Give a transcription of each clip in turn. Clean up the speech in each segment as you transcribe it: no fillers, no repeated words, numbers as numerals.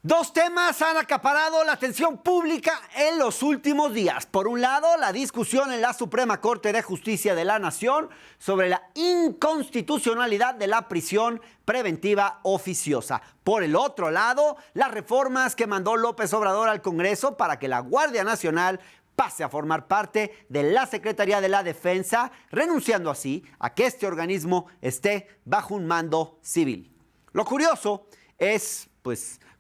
Dos temas han acaparado la atención pública en los últimos días. Por un lado, la discusión en la Suprema Corte de Justicia de la Nación sobre la inconstitucionalidad de la prisión preventiva oficiosa. Por el otro lado, las reformas que mandó López Obrador al Congreso para que la Guardia Nacional pase a formar parte de la Secretaría de la Defensa, renunciando así a que este organismo esté bajo un mando civil. Lo curioso es,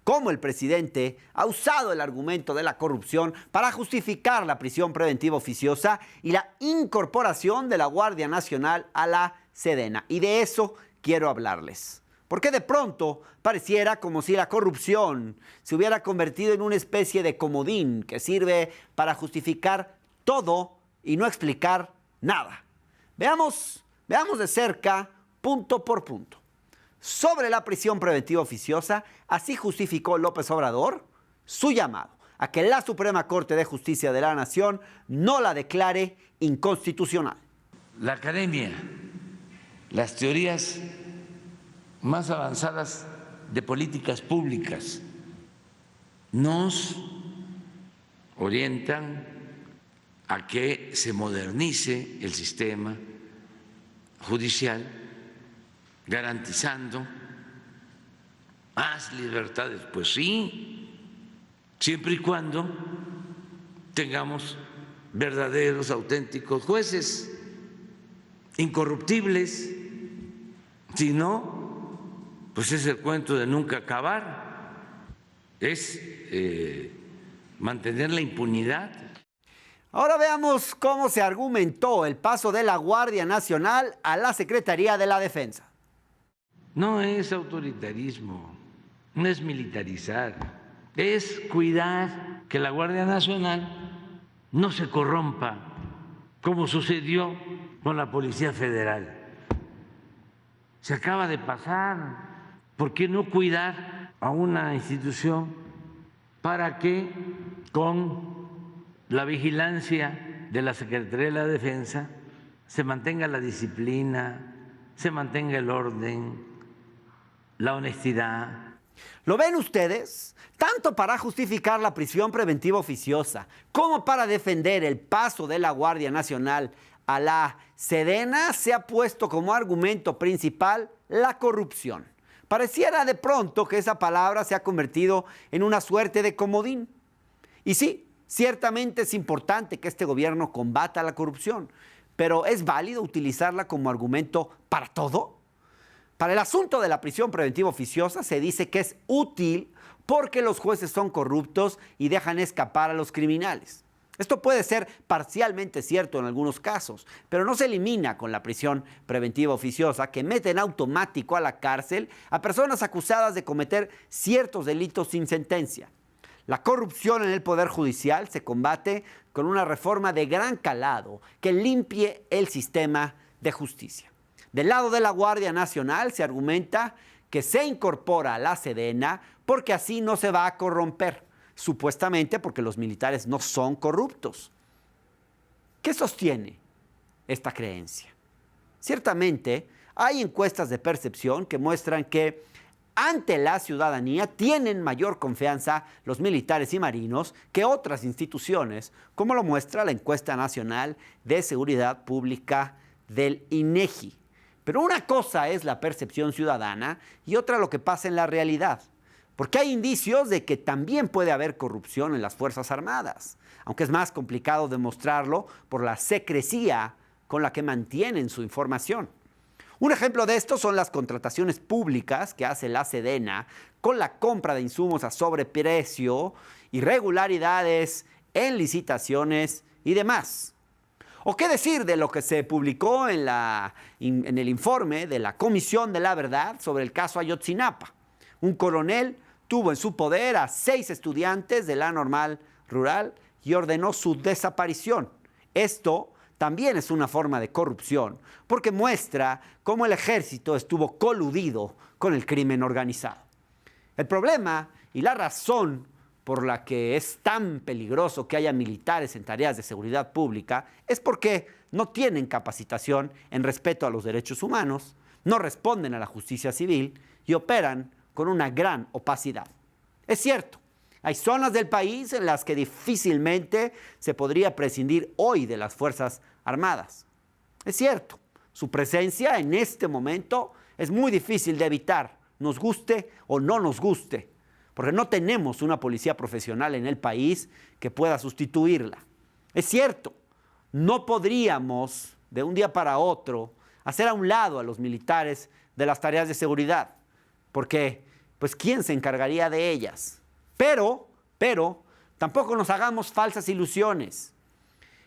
cómo el presidente ha usado el argumento de la corrupción para justificar la prisión preventiva oficiosa y la incorporación de la Guardia Nacional a la Sedena. Y de eso quiero hablarles. Porque de pronto pareciera como si la corrupción se hubiera convertido en una especie de comodín que sirve para justificar todo y no explicar nada. Veamos de cerca, punto por punto. Sobre la prisión preventiva oficiosa, así justificó López Obrador su llamado a que la Suprema Corte de Justicia de la Nación no la declare inconstitucional. La academia, las teorías más avanzadas de políticas públicas nos orientan a que se modernice el sistema judicial, garantizando más libertades. Pues sí, siempre y cuando tengamos verdaderos, auténticos jueces, incorruptibles. Si no, pues es el cuento de nunca acabar, es mantener la impunidad. Ahora veamos cómo se argumentó el paso de la Guardia Nacional a la Secretaría de la Defensa. No es autoritarismo, no es militarizar, es cuidar que la Guardia Nacional no se corrompa, como sucedió con la Policía Federal. Se acaba de pasar. ¿Por qué no cuidar a una institución para que con la vigilancia de la Secretaría de la Defensa se mantenga la disciplina, se mantenga el orden, la honestidad? ¿Lo ven ustedes? Tanto para justificar la prisión preventiva oficiosa como para defender el paso de la Guardia Nacional a la Sedena, se ha puesto como argumento principal la corrupción. Pareciera de pronto que esa palabra se ha convertido en una suerte de comodín. Y sí, ciertamente es importante que este gobierno combata la corrupción, pero ¿es válido utilizarla como argumento para todo? Para el asunto de la prisión preventiva oficiosa se dice que es útil porque los jueces son corruptos y dejan escapar a los criminales. Esto puede ser parcialmente cierto en algunos casos, pero no se elimina con la prisión preventiva oficiosa, que mete en automático a la cárcel a personas acusadas de cometer ciertos delitos sin sentencia. La corrupción en el Poder Judicial se combate con una reforma de gran calado que limpie el sistema de justicia. Del lado de la Guardia Nacional se argumenta que se incorpora a la Sedena porque así no se va a corromper, supuestamente porque los militares no son corruptos. ¿Qué sostiene esta creencia? Ciertamente, hay encuestas de percepción que muestran que ante la ciudadanía tienen mayor confianza los militares y marinos que otras instituciones, como lo muestra la encuesta nacional de seguridad pública del INEGI. Pero una cosa es la percepción ciudadana y otra lo que pasa en la realidad. Porque hay indicios de que también puede haber corrupción en las Fuerzas Armadas, aunque es más complicado demostrarlo por la secrecía con la que mantienen su información. Un ejemplo de esto son las contrataciones públicas que hace la Sedena con la compra de insumos a sobreprecio, irregularidades en licitaciones y demás. ¿O qué decir de lo que se publicó en el informe de la Comisión de la Verdad sobre el caso Ayotzinapa? Un coronel tuvo en su poder a 6 estudiantes de la Normal Rural y ordenó su desaparición. Esto también es una forma de corrupción, porque muestra cómo el ejército estuvo coludido con el crimen organizado. El problema y la razón por la que es tan peligroso que haya militares en tareas de seguridad pública es porque no tienen capacitación en respeto a los derechos humanos, no responden a la justicia civil y operan con una gran opacidad. Es cierto, hay zonas del país en las que difícilmente se podría prescindir hoy de las Fuerzas Armadas. Es cierto, su presencia en este momento es muy difícil de evitar, nos guste o no nos guste, porque no tenemos una policía profesional en el país que pueda sustituirla. Es cierto, no podríamos de un día para otro hacer a un lado a los militares de las tareas de seguridad, porque, pues, ¿quién se encargaría de ellas? Pero, tampoco nos hagamos falsas ilusiones.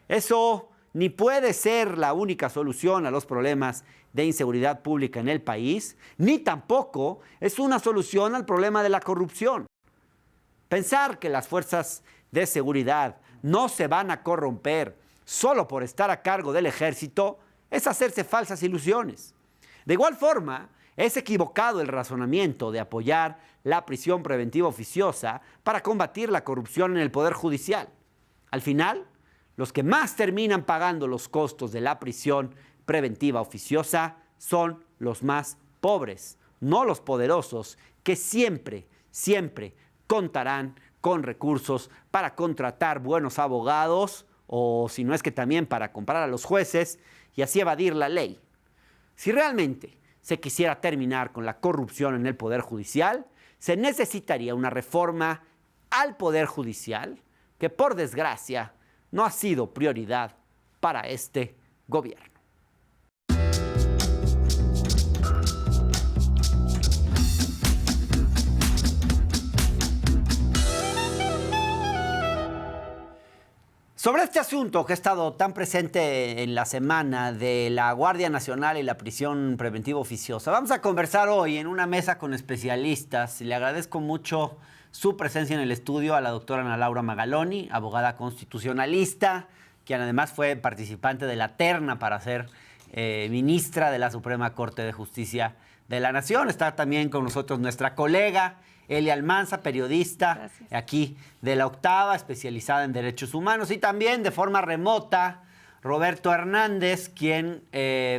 Eso ni puede ser la única solución a los problemas de inseguridad pública en el país, ni tampoco es una solución al problema de la corrupción. Pensar que las fuerzas de seguridad no se van a corromper solo por estar a cargo del ejército es hacerse falsas ilusiones. De igual forma, es equivocado el razonamiento de apoyar la prisión preventiva oficiosa para combatir la corrupción en el Poder Judicial. Al final, los que más terminan pagando los costos de la prisión preventiva oficiosa son los más pobres, no los poderosos, que siempre contarán con recursos para contratar buenos abogados o, si no es que también, para comprar a los jueces y así evadir la ley. Si realmente se quisiera terminar con la corrupción en el Poder Judicial, se necesitaría una reforma al Poder Judicial que, por desgracia, no ha sido prioridad para este gobierno. Sobre este asunto que ha estado tan presente en la semana de la Guardia Nacional y la prisión preventiva oficiosa, vamos a conversar hoy en una mesa con especialistas. Le agradezco mucho su presencia en el estudio a la doctora Ana Laura Magaloni, abogada constitucionalista, quien además fue participante de la terna para ser ministra de la Suprema Corte de Justicia de la Nación. Está también con nosotros nuestra colega Elia Almanza, periodista aquí de La Octava, especializada en derechos humanos, y también de forma remota Roberto Hernández, quien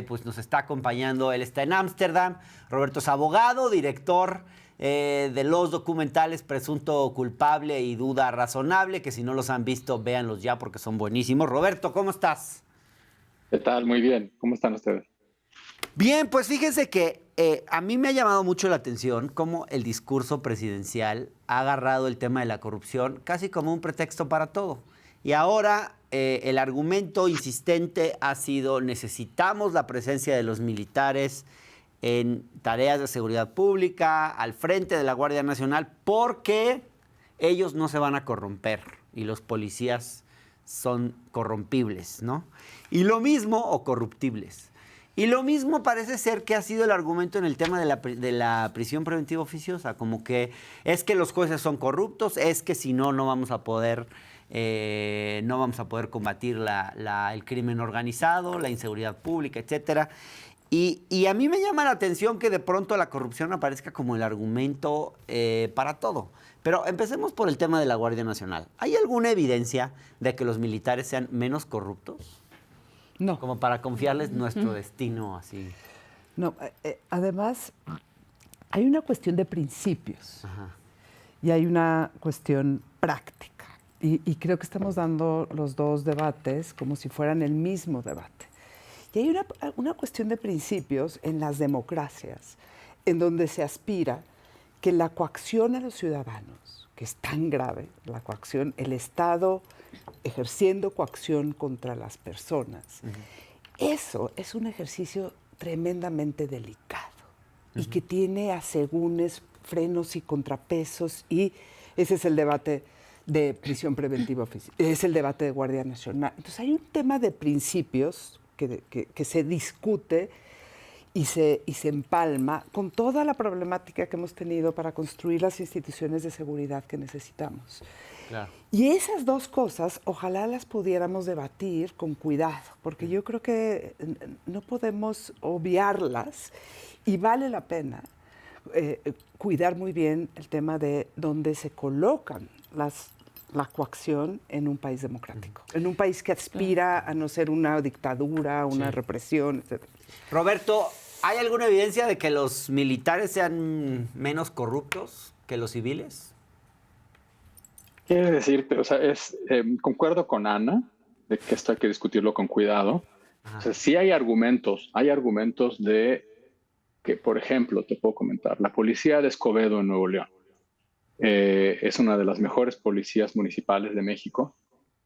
pues nos está acompañando. Él está en Ámsterdam. Roberto es abogado, director de los documentales Presunto Culpable y Duda Razonable, que si no los han visto, véanlos ya porque son buenísimos. Roberto, ¿cómo estás? ¿Qué tal? Muy bien. ¿Cómo están ustedes? Bien, pues fíjense que a mí me ha llamado mucho la atención cómo el discurso presidencial ha agarrado el tema de la corrupción casi como un pretexto para todo. Y ahora el argumento insistente ha sido: necesitamos la presencia de los militares en tareas de seguridad pública, al frente de la Guardia Nacional, porque ellos no se van a corromper y los policías son corrompibles, ¿no? Y lo mismo, o corruptibles. Y lo mismo parece ser que ha sido el argumento en el tema de la prisión preventiva oficiosa, como que es que los jueces son corruptos, es que si no, no vamos a poder combatir el crimen organizado, la inseguridad pública, etcétera. Y a mí me llama la atención que de pronto la corrupción aparezca como el argumento para todo. Pero empecemos por el tema de la Guardia Nacional. ¿Hay alguna evidencia de que los militares sean menos corruptos? No. Como para confiarles nuestro destino así. No, además, hay una cuestión de principios. Ajá. Y hay una cuestión práctica. Y creo que estamos dando los dos debates como si fueran el mismo debate. Y hay una cuestión de principios en las democracias, en donde se aspira que la coacción a los ciudadanos, que es tan grave, la coacción, el Estado ejerciendo coacción contra las personas, eso es un ejercicio tremendamente delicado y que tiene asegúnes, frenos y contrapesos, y ese es el debate de prisión preventiva oficiosa, es el debate de Guardia Nacional. Entonces hay un tema de principios que se discute y se empalma con toda la problemática que hemos tenido para construir las instituciones de seguridad que necesitamos. Claro. Y esas dos cosas, ojalá las pudiéramos debatir con cuidado, porque yo creo que no podemos obviarlas y vale la pena cuidar muy bien el tema de dónde se colocan la coacción en un país democrático, en un país que aspira a no ser una dictadura, una represión, etc. Roberto, ¿hay alguna evidencia de que los militares sean menos corruptos que los civiles? Quiere decirte, o sea, concuerdo con Ana de que esto hay que discutirlo con cuidado. O sea, sí hay argumentos de que, por ejemplo, te puedo comentar, la policía de Escobedo en Nuevo León es una de las mejores policías municipales de México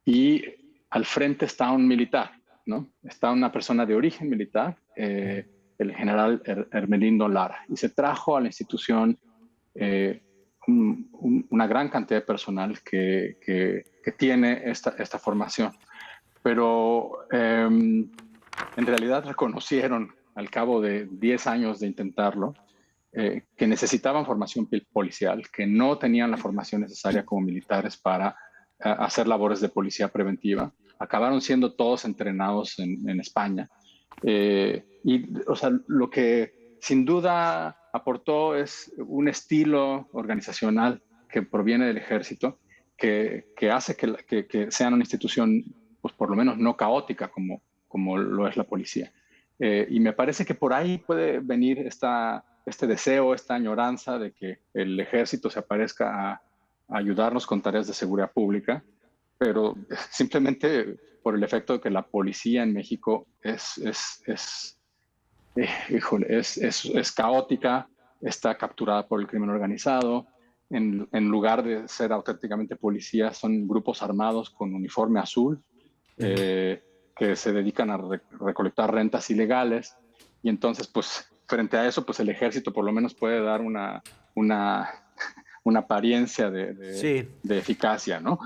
y al frente está un militar, ¿no? Está una persona de origen militar, el general Hermelindo Lara, y se trajo a la institución una gran cantidad de personal que tiene esta formación. Pero en realidad reconocieron al cabo de 10 años de intentarlo que necesitaban formación policial, que no tenían la formación necesaria como militares para hacer labores de policía preventiva. Acabaron siendo todos entrenados en España. O sea, lo que sin duda aportó es un estilo organizacional que proviene del ejército, que hace que sean una institución, pues por lo menos no caótica como lo es la policía. Y me parece que por ahí puede venir este deseo, esta añoranza de que el ejército se aparezca a ayudarnos con tareas de seguridad pública, pero simplemente por el efecto de que la policía en México es caótica, está capturada por el crimen organizado. En lugar de ser auténticamente policías, son grupos armados con uniforme azul que se dedican a recolectar rentas ilegales. Y entonces, pues, frente a eso, pues el ejército por lo menos puede dar una apariencia de eficacia, ¿no?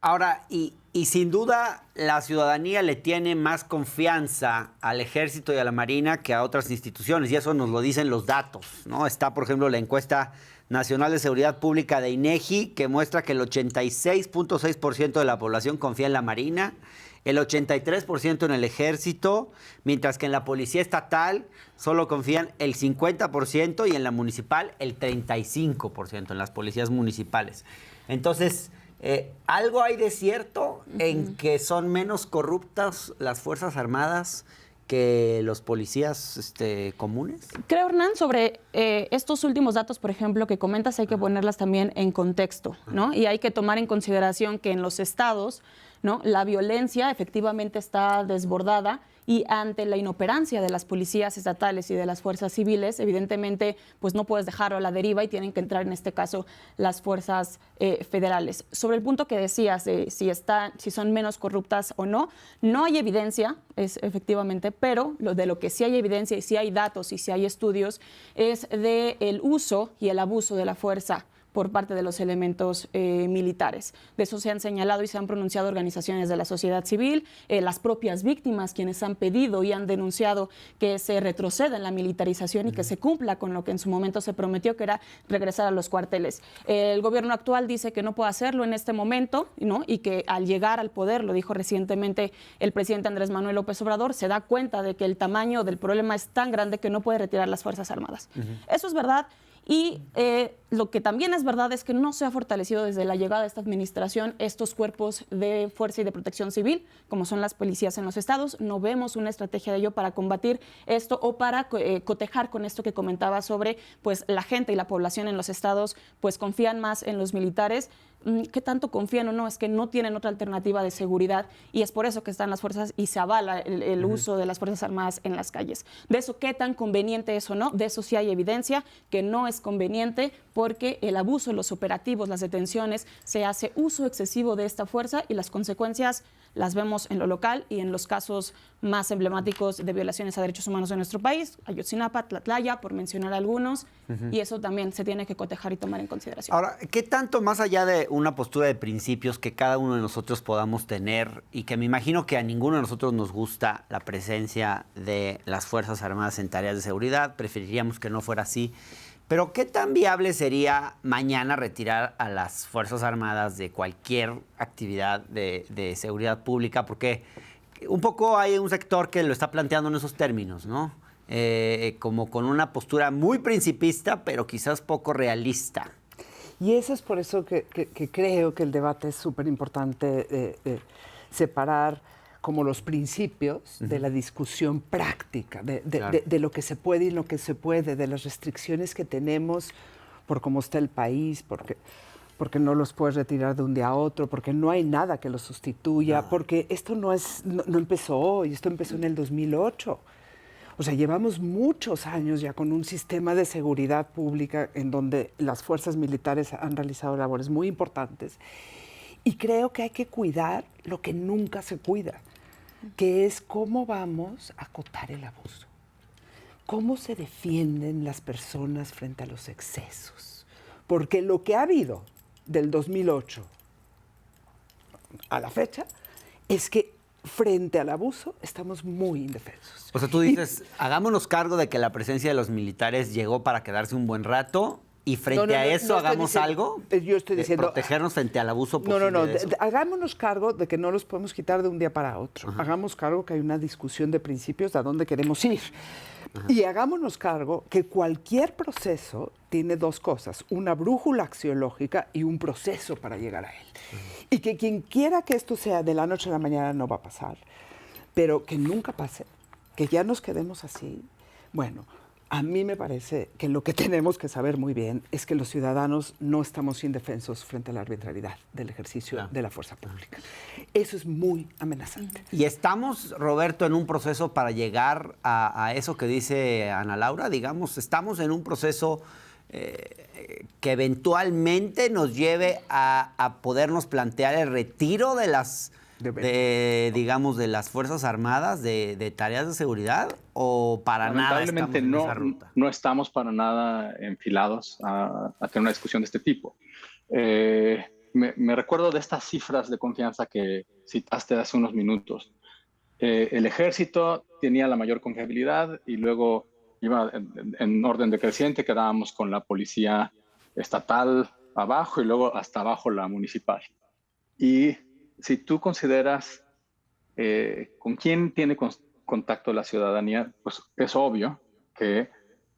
Ahora, y sin duda la ciudadanía le tiene más confianza al Ejército y a la Marina que a otras instituciones, y eso nos lo dicen los datos, ¿no? Está, por ejemplo, la encuesta nacional de seguridad pública de INEGI, que muestra que el 86.6% de la población confía en la Marina, el 83% en el Ejército, mientras que en la Policía Estatal solo confían el 50% y en la municipal el 35%, en las policías municipales. Entonces, ¿algo hay de cierto en que son menos corruptas las Fuerzas Armadas que los policías comunes? Creo, Hernán, sobre estos últimos datos, por ejemplo, que comentas, hay que ponerlas también en contexto, ¿no? Y hay que tomar en consideración que en los estados, ¿no?, la violencia efectivamente está desbordada, y ante la inoperancia de las policías estatales y de las fuerzas civiles, evidentemente, pues no puedes dejarlo a la deriva y tienen que entrar en este caso las fuerzas federales. Sobre el punto que decías de si son menos corruptas o no, no hay evidencia, efectivamente, pero de lo que sí hay evidencia y sí hay datos y sí hay estudios es del uso y el abuso de la fuerza por parte de los elementos militares. De eso se han señalado y se han pronunciado organizaciones de la sociedad civil, las propias víctimas, quienes han pedido y han denunciado que se retroceda en la militarización y que se cumpla con lo que en su momento se prometió, que era regresar a los cuarteles. El gobierno actual dice que no puede hacerlo en este momento, ¿no?, y que al llegar al poder, lo dijo recientemente el presidente Andrés Manuel López Obrador, se da cuenta de que el tamaño del problema es tan grande que no puede retirar las Fuerzas Armadas. Eso es verdad. Y lo que también es verdad es que no se ha fortalecido desde la llegada de esta administración estos cuerpos de fuerza y de protección civil, como son las policías en los estados. No vemos una estrategia de ello para combatir esto o para cotejar con esto que comentaba sobre, pues, la gente y la población en los estados pues confían más en los militares. ¿Qué tanto confían o no? Es que no tienen otra alternativa de seguridad y es por eso que están las fuerzas y se avala el uso de las Fuerzas Armadas en las calles. De eso, ¿qué tan conveniente es o no? De eso sí hay evidencia que no es conveniente, porque el abuso, los operativos, las detenciones, se hace uso excesivo de esta fuerza y las consecuencias las vemos en lo local y en los casos más emblemáticos de violaciones a derechos humanos de nuestro país, Ayotzinapa, Tlatlaya, por mencionar algunos, y eso también se tiene que cotejar y tomar en consideración. Ahora, ¿qué tanto más allá de una postura de principios que cada uno de nosotros podamos tener, y que me imagino que a ninguno de nosotros nos gusta la presencia de las Fuerzas Armadas en tareas de seguridad, preferiríamos que no fuera así, pero qué tan viable sería mañana retirar a las Fuerzas Armadas de cualquier actividad de seguridad pública? Porque un poco hay un sector que lo está planteando en esos términos, ¿no? Como con una postura muy principista, pero quizás poco realista. Y eso es por eso que creo que el debate es súper importante, separar como los principios de la discusión práctica, de lo que se puede y lo que se puede, de las restricciones que tenemos por cómo está el país, por porque no los puedes retirar de un día a otro, porque no hay nada que los sustituya, porque esto no empezó hoy, esto empezó en el 2008. O sea, llevamos muchos años ya con un sistema de seguridad pública en donde las fuerzas militares han realizado labores muy importantes. Y creo que hay que cuidar lo que nunca se cuida, que es cómo vamos a acotar el abuso. ¿Cómo se defienden las personas frente a los excesos? Porque lo que ha habido del 2008 a la fecha es que frente al abuso estamos muy indefensos. O sea, tú dices, hagámonos cargo de que la presencia de los militares llegó para quedarse un buen rato y frente a eso hagamos algo. Yo estoy diciendo... protegernos frente al abuso posible. No. De eso. Hagámonos cargo de que no los podemos quitar de un día para otro. Ajá. Hagamos cargo que hay una discusión de principios de a dónde queremos ir. Ajá. Y hagámonos cargo que cualquier proceso tiene dos cosas, una brújula axiológica y un proceso para llegar a él. Ajá. Y que quien quiera que esto sea de la noche a la mañana no va a pasar, pero que nunca pase, que ya nos quedemos así. Bueno, a mí me parece que lo que tenemos que saber muy bien es que los ciudadanos no estamos indefensos frente a la arbitrariedad del ejercicio de la fuerza pública. Eso es muy amenazante. Y estamos, Roberto, en un proceso para llegar a eso que dice Ana Laura, digamos, estamos en un proceso que eventualmente nos lleve a podernos plantear el retiro de las... digamos, de las Fuerzas Armadas de tareas de seguridad, o para nada estamos en esa ruta? No estamos para nada enfilados a tener una discusión de este tipo. Me recuerdo de estas cifras de confianza que citaste hace unos minutos. El ejército tenía la mayor confiabilidad y luego iba en orden decreciente, quedábamos con la policía estatal abajo y luego hasta abajo la municipal. Y si tú consideras con quién tiene contacto la ciudadanía, pues es obvio que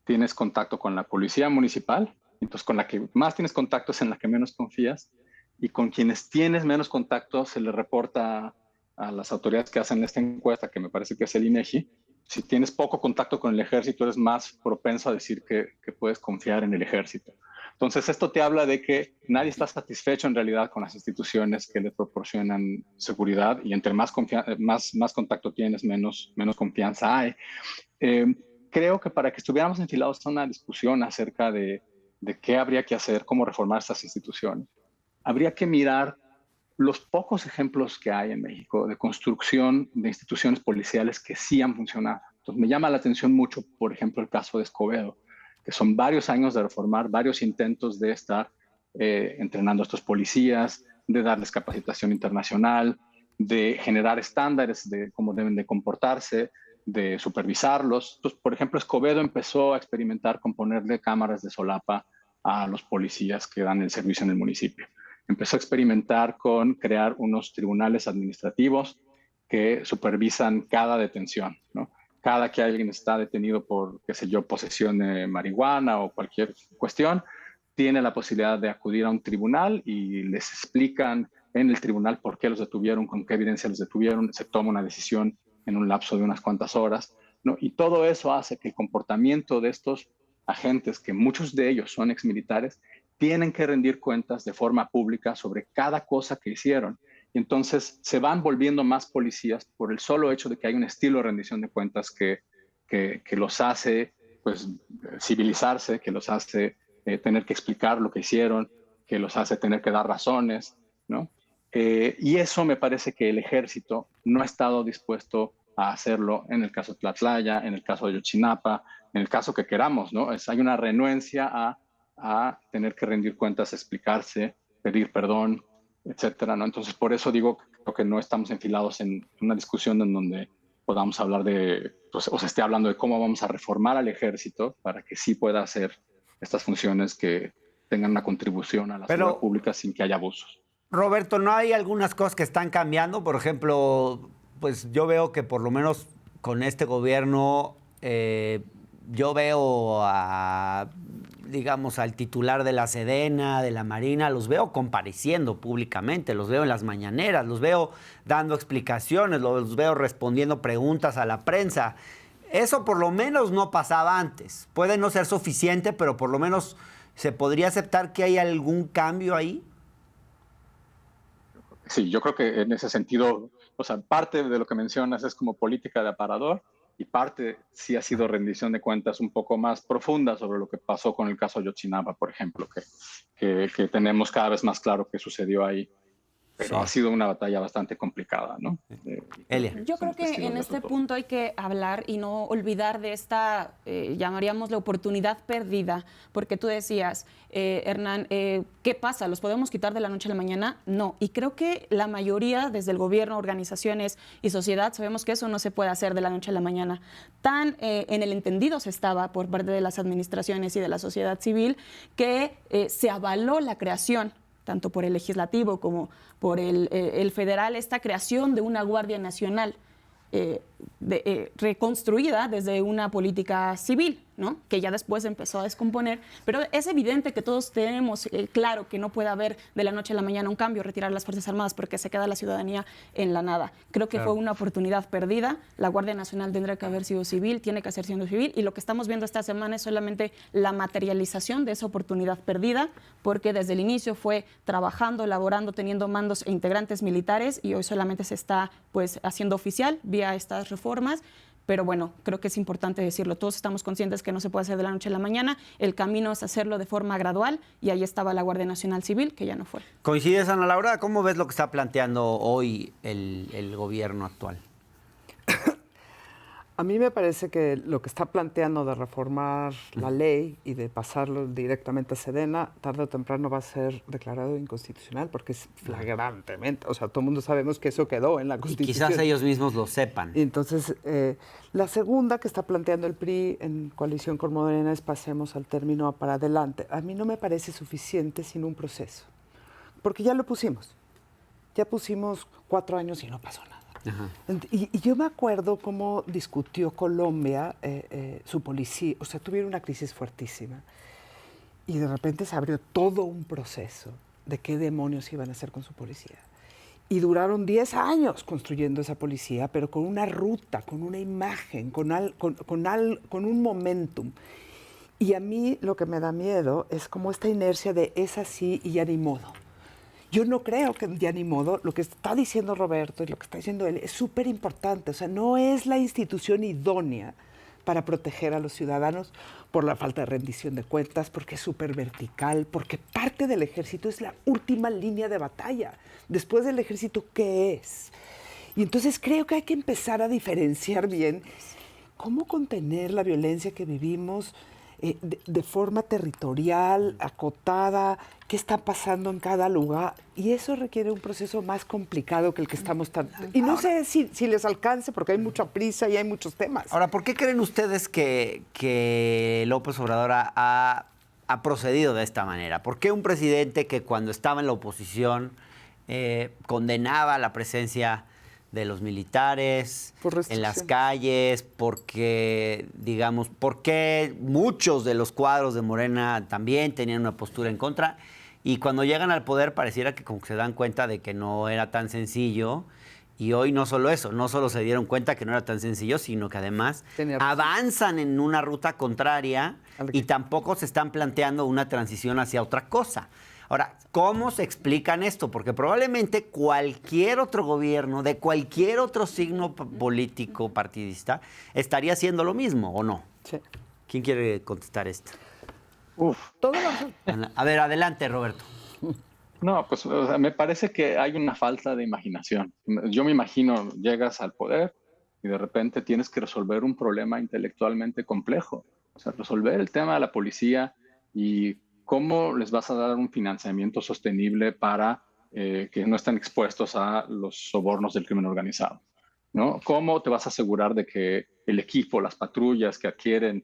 tienes contacto con la policía municipal, entonces con la que más tienes contacto es en la que menos confías, y con quienes tienes menos contacto se le reporta a las autoridades que hacen esta encuesta, que me parece que es el INEGI. Si tienes poco contacto con el ejército, eres más propenso a decir que puedes confiar en el ejército. Entonces, esto te habla de que nadie está satisfecho en realidad con las instituciones que le proporcionan seguridad, y entre más contacto tienes, menos confianza hay. Creo que para que estuviéramos enfilados a una discusión acerca de qué habría que hacer, cómo reformar estas instituciones, habría que mirar los pocos ejemplos que hay en México de construcción de instituciones policiales que sí han funcionado. Entonces, me llama la atención mucho, por ejemplo, el caso de Escobedo, que son varios años de reformar, varios intentos de estar entrenando a estos policías, de darles capacitación internacional, de generar estándares de cómo deben de comportarse, de supervisarlos. Entonces, por ejemplo, Escobedo empezó a experimentar con ponerle cámaras de solapa a los policías que dan el servicio en el municipio. Empezó a experimentar con crear unos tribunales administrativos que supervisan cada detención, ¿no? Cada que alguien está detenido por, qué sé yo, posesión de marihuana o cualquier cuestión, tiene la posibilidad de acudir a un tribunal y les explican en el tribunal por qué los detuvieron, con qué evidencia los detuvieron, se toma una decisión en un lapso de unas cuantas horas, ¿no? Y todo eso hace que el comportamiento de estos agentes, que muchos de ellos son exmilitares, tienen que rendir cuentas de forma pública sobre cada cosa que hicieron. Y entonces se van volviendo más policías por el solo hecho de que hay un estilo de rendición de cuentas que los hace, pues, civilizarse, que los hace tener que explicar lo que hicieron, que los hace tener que dar razones, ¿no? Y eso me parece que el ejército no ha estado dispuesto a hacerlo en el caso de Tlatlaya, en el caso de Ayotzinapa, en el caso que queramos, ¿no? Hay una renuencia a tener que rendir cuentas, explicarse, pedir perdón, etcétera, ¿no? Entonces, por eso digo que no estamos enfilados en una discusión en donde podamos hablar de, pues, o se esté hablando de cómo vamos a reformar al ejército para que sí pueda hacer estas funciones que tengan una contribución a la seguridad pública sin que haya abusos. Roberto, ¿no hay algunas cosas que están cambiando? Por ejemplo, pues yo veo que por lo menos con este gobierno, yo veo digamos, al titular de la Sedena, de la Marina, los veo compareciendo públicamente, los veo en las mañaneras, los veo dando explicaciones, los veo respondiendo preguntas a la prensa. Eso por lo menos no pasaba antes. Puede no ser suficiente, pero por lo menos se podría aceptar que hay algún cambio ahí. Sí, yo creo que en ese sentido, o sea, parte de lo que mencionas es como política de aparador y parte sí ha sido rendición de cuentas un poco más profunda sobre lo que pasó con el caso Ayotzinapa, por ejemplo, que tenemos cada vez más claro qué sucedió ahí. Pero Sí. ha sido una batalla bastante complicada, ¿no? Elia. Yo creo que en este punto hay que hablar y no olvidar de esta, llamaríamos la oportunidad perdida, porque tú decías, Hernán, ¿qué pasa? ¿Los podemos quitar de la noche a la mañana? No, y creo que la mayoría, desde el gobierno, organizaciones y sociedad, sabemos que eso no se puede hacer de la noche a la mañana. Tan en el entendido se estaba por parte de las administraciones y de la sociedad civil que se avaló la creación tanto por el legislativo como por el federal, esta creación de una Guardia Nacional reconstruida desde una política civil, ¿no? Que ya después empezó a descomponer, pero es evidente que todos tenemos claro que no puede haber de la noche a la mañana un cambio, retirar las Fuerzas Armadas porque se queda la ciudadanía en la nada. Creo que fue una oportunidad perdida, la Guardia Nacional tendrá que haber sido civil, tiene que ser siendo civil, y lo que estamos viendo esta semana es solamente la materialización de esa oportunidad perdida, porque desde el inicio fue trabajando, elaborando, teniendo mandos e integrantes militares, y hoy solamente se está pues haciendo oficial vía estas reformas. Pero bueno, creo que es importante decirlo. Todos estamos conscientes que no se puede hacer de la noche a la mañana. El camino es hacerlo de forma gradual y ahí estaba la Guardia Nacional Civil, que ya no fue. ¿Coincides, Ana Laura? ¿Cómo ves lo que está planteando hoy el gobierno actual? A mí me parece que lo que está planteando de reformar la ley y de pasarlo directamente a Sedena, tarde o temprano va a ser declarado inconstitucional porque es flagrantemente, o sea, todo el mundo sabemos que eso quedó en la Y Constitución. quizás ellos mismos lo sepan. Y entonces, la segunda que está planteando el PRI en coalición con Morena es pasemos al término para adelante. A mí no me parece suficiente sin un proceso, porque ya lo pusimos. Ya pusimos 4 años y no pasó nada. Ajá. Y yo me acuerdo cómo discutió Colombia su policía, o sea, tuvieron una crisis fuertísima y de repente se abrió todo un proceso de qué demonios iban a hacer con su policía. Y duraron 10 años construyendo esa policía, pero con una ruta, con una imagen, con un momentum. Y a mí lo que me da miedo es como esta inercia de es así y ya ni modo. Yo no creo que ya ni modo, lo que está diciendo Roberto y lo que está diciendo él es súper importante. O sea, no es la institución idónea para proteger a los ciudadanos por la falta de rendición de cuentas, porque es súper vertical, porque parte del ejército es la última línea de batalla. Después del ejército, ¿qué es? Y entonces creo que hay que empezar a diferenciar bien cómo contener la violencia que vivimos de forma territorial, acotada, qué está pasando en cada lugar. Y eso requiere un proceso más complicado que el que estamos Y no sé si les alcance, porque hay mucha prisa y hay muchos temas. Ahora, ¿por qué creen ustedes que López Obrador ha procedido de esta manera? ¿Por qué un presidente que cuando estaba en la oposición condenaba la presencia de los militares en las calles, porque muchos de los cuadros de Morena también tenían una postura en contra, y cuando llegan al poder pareciera que como que se dan cuenta de que no era tan sencillo, y hoy no solo eso, no solo se dieron cuenta que no era tan sencillo, sino que además avanzan en una ruta contraria y tampoco se están planteando una transición hacia otra cosa. Ahora, ¿cómo se explican esto? Porque probablemente cualquier otro gobierno, de cualquier otro signo político partidista, estaría haciendo lo mismo, ¿o no? Sí. ¿Quién quiere contestar esto? A ver, adelante, Roberto. No, pues o sea, me parece que hay una falta de imaginación. Yo me imagino, llegas al poder y de repente tienes que resolver un problema intelectualmente complejo. O sea, resolver el tema de la policía y cómo les vas a dar un financiamiento sostenible para que no estén expuestos a los sobornos del crimen organizado, ¿no? ¿Cómo te vas a asegurar de que el equipo, las patrullas que adquieren,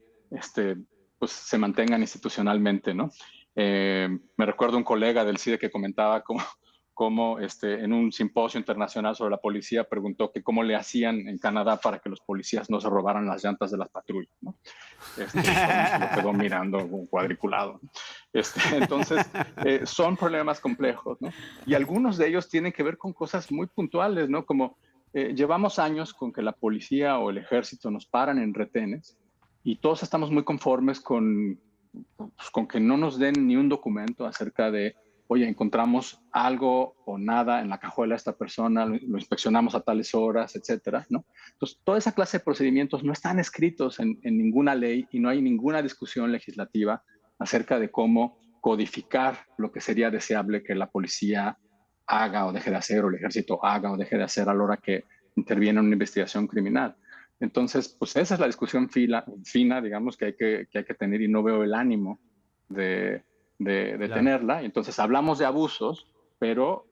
pues se mantengan institucionalmente, ¿no? Me recuerdo un colega del CIDE que comentaba cómo en un simposio internacional sobre la policía preguntó que cómo le hacían en Canadá para que los policías no se robaran las llantas de las patrullas, ¿no? Se lo quedó mirando un cuadriculado. Entonces, son problemas complejos, ¿no? Y algunos de ellos tienen que ver con cosas muy puntuales, ¿no? Como llevamos años con que la policía o el ejército nos paran en retenes y todos estamos muy conformes con que no nos den ni un documento acerca de oye, encontramos algo o nada en la cajuela de esta persona, lo inspeccionamos a tales horas, etcétera, ¿no? Entonces, toda esa clase de procedimientos no están escritos en ninguna ley y no hay ninguna discusión legislativa acerca de cómo codificar lo que sería deseable que la policía haga o deje de hacer, o el ejército haga o deje de hacer a la hora que interviene en una investigación criminal. Entonces, pues esa es la discusión fina, digamos, que hay que tener, y no veo el ánimo de claro, tenerla. Entonces, hablamos de abusos, pero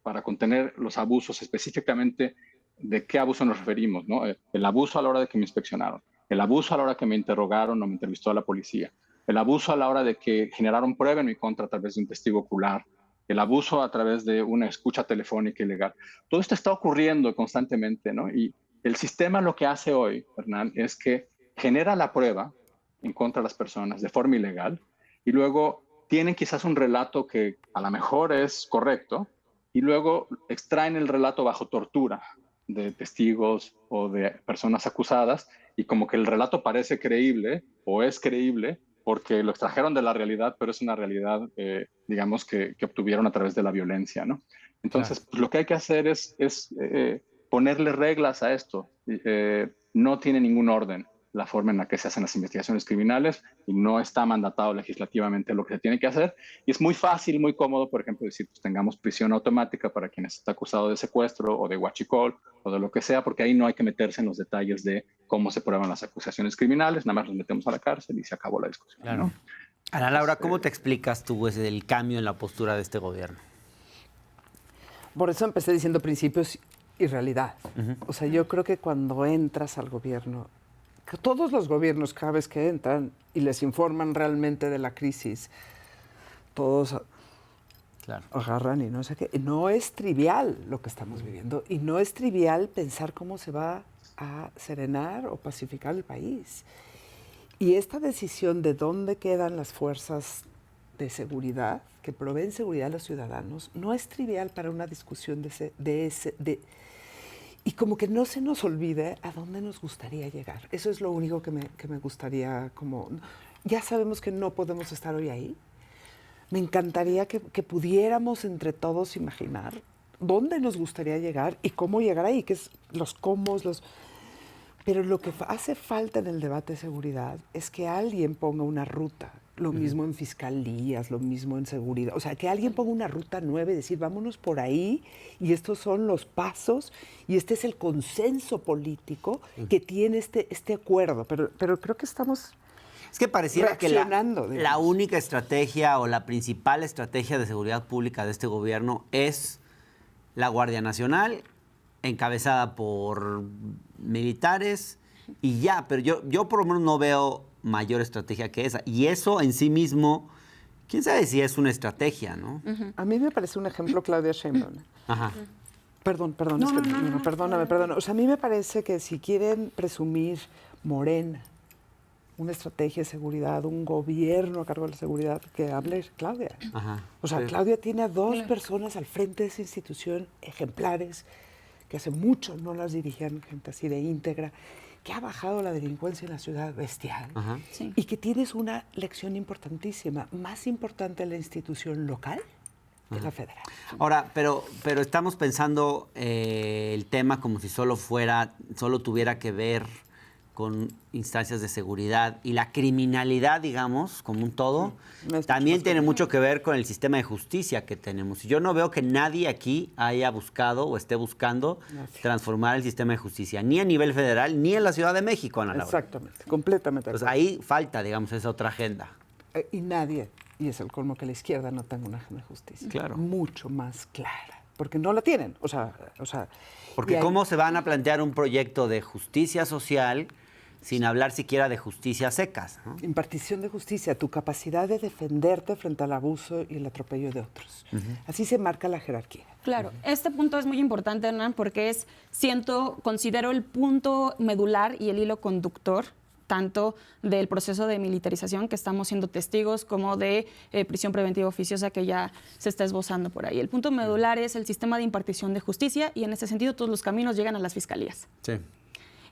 para contener los abusos específicamente, ¿de qué abuso nos referimos, ¿no? El abuso a la hora de que me inspeccionaron, el abuso a la hora que me interrogaron o me entrevistó a la policía, el abuso a la hora de que generaron prueba en mi contra a través de un testigo ocular, el abuso a través de una escucha telefónica ilegal. Todo esto está ocurriendo constantemente, ¿no? Y el sistema lo que hace hoy, Hernán, es que genera la prueba en contra de las personas de forma ilegal y luego tienen quizás un relato que a lo mejor es correcto y luego extraen el relato bajo tortura de testigos o de personas acusadas y como que el relato parece creíble o es creíble porque lo extrajeron de la realidad, pero es una realidad, digamos, que obtuvieron a través de la violencia, ¿no? Entonces, claro, pues, lo que hay que hacer es ponerle reglas a esto. No tiene ningún orden la forma en la que se hacen las investigaciones criminales y no está mandatado legislativamente lo que se tiene que hacer. Y es muy fácil, muy cómodo, por ejemplo, decir, pues tengamos prisión automática para quien está acusado de secuestro o de huachicol o de lo que sea, porque ahí no hay que meterse en los detalles de cómo se prueban las acusaciones criminales, nada más los metemos a la cárcel y se acabó la discusión. Claro. ¿No? Ana Laura, ¿cómo te explicas tú el cambio en la postura de este gobierno? Por eso empecé diciendo principios y realidad. O sea, yo creo que cuando entras al gobierno, que todos los gobiernos cada vez que entran y les informan realmente de la crisis, todos agarran y no sé qué. No es trivial lo que estamos viviendo y no es trivial pensar cómo se va a serenar o pacificar el país. Y esta decisión de dónde quedan las fuerzas de seguridad que proveen seguridad a los ciudadanos no es trivial para una discusión y como que no se nos olvide a dónde nos gustaría llegar. Eso es lo único que me gustaría como... Ya sabemos que no podemos estar hoy ahí. Me encantaría que pudiéramos entre todos imaginar dónde nos gustaría llegar y cómo llegar ahí, que es los cómo, Pero lo que hace falta en el debate de seguridad es que alguien ponga una ruta. Lo mismo en fiscalías, lo mismo en seguridad. O sea, que alguien ponga una ruta nueva y decir, vámonos por ahí, y estos son los pasos, y este es el consenso político que tiene este acuerdo. Pero creo que estamos Es que pareciera que la única estrategia o la principal estrategia de seguridad pública de este gobierno es la Guardia Nacional, encabezada por militares, y ya. Pero yo por lo menos no veo mayor estrategia que esa. Y eso en sí mismo, quién sabe si es una estrategia, ¿no? A mí me parece un ejemplo Claudia Sheinbaum. Ajá. Perdón. Perdóname. O sea, a mí me parece que si quieren presumir Morena, una estrategia de seguridad, un gobierno a cargo de la seguridad, que hable Claudia. Ajá. O sea, sí. Claudia tiene a dos personas al frente de esa institución, ejemplares, que hace mucho no las dirigían gente así de íntegra, que ha bajado la delincuencia en la ciudad bestial. Ajá. Sí. Y que tienes una lección importantísima, más importante en la institución local que la federal. Ahora, pero estamos pensando el tema como si solo tuviera que ver con instancias de seguridad, y la criminalidad, digamos, como un todo, también tiene mucho que ver con el sistema de justicia que tenemos. Yo no veo que nadie aquí haya buscado o esté buscando transformar el sistema de justicia, ni a nivel federal, ni en la Ciudad de México, Ana Laura. Exactamente, completamente. Entonces ahí falta, digamos, esa otra agenda. Y nadie, y es el colmo que la izquierda no tenga una agenda de justicia. Claro. Mucho más clara, porque no la tienen. O sea, porque ¿cómo se van a plantear un proyecto de justicia social sin hablar siquiera de justicia secas, ¿no? Impartición de justicia, tu capacidad de defenderte frente al abuso y el atropello de otros. Así se marca la jerarquía. Claro, este punto es muy importante, Hernán, porque considero el punto medular y el hilo conductor tanto del proceso de militarización que estamos siendo testigos como de prisión preventiva oficiosa que ya se está esbozando por ahí. El punto medular es el sistema de impartición de justicia y en ese sentido todos los caminos llegan a las fiscalías. Sí.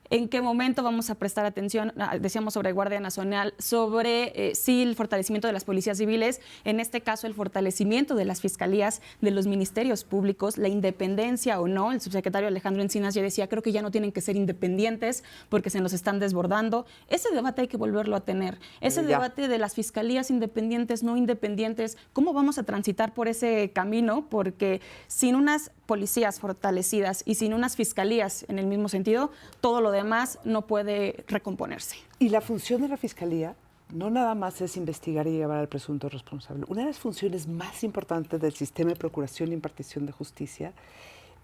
¿En qué momento vamos a prestar atención? Decíamos sobre Guardia Nacional, sobre sí el fortalecimiento de las policías civiles, en este caso el fortalecimiento de las fiscalías, de los ministerios públicos, la independencia o no. El subsecretario Alejandro Encinas ya decía, creo que ya no tienen que ser independientes porque se nos están desbordando. Ese debate hay que volverlo a tener. Ese debate de las fiscalías independientes, no independientes, ¿cómo vamos a transitar por ese camino? Porque sin unas policías fortalecidas y sin unas fiscalías en el mismo sentido, todo lo demás no puede recomponerse. Y la función de la Fiscalía no nada más es investigar y llevar al presunto responsable. Una de las funciones más importantes del sistema de procuración e impartición de justicia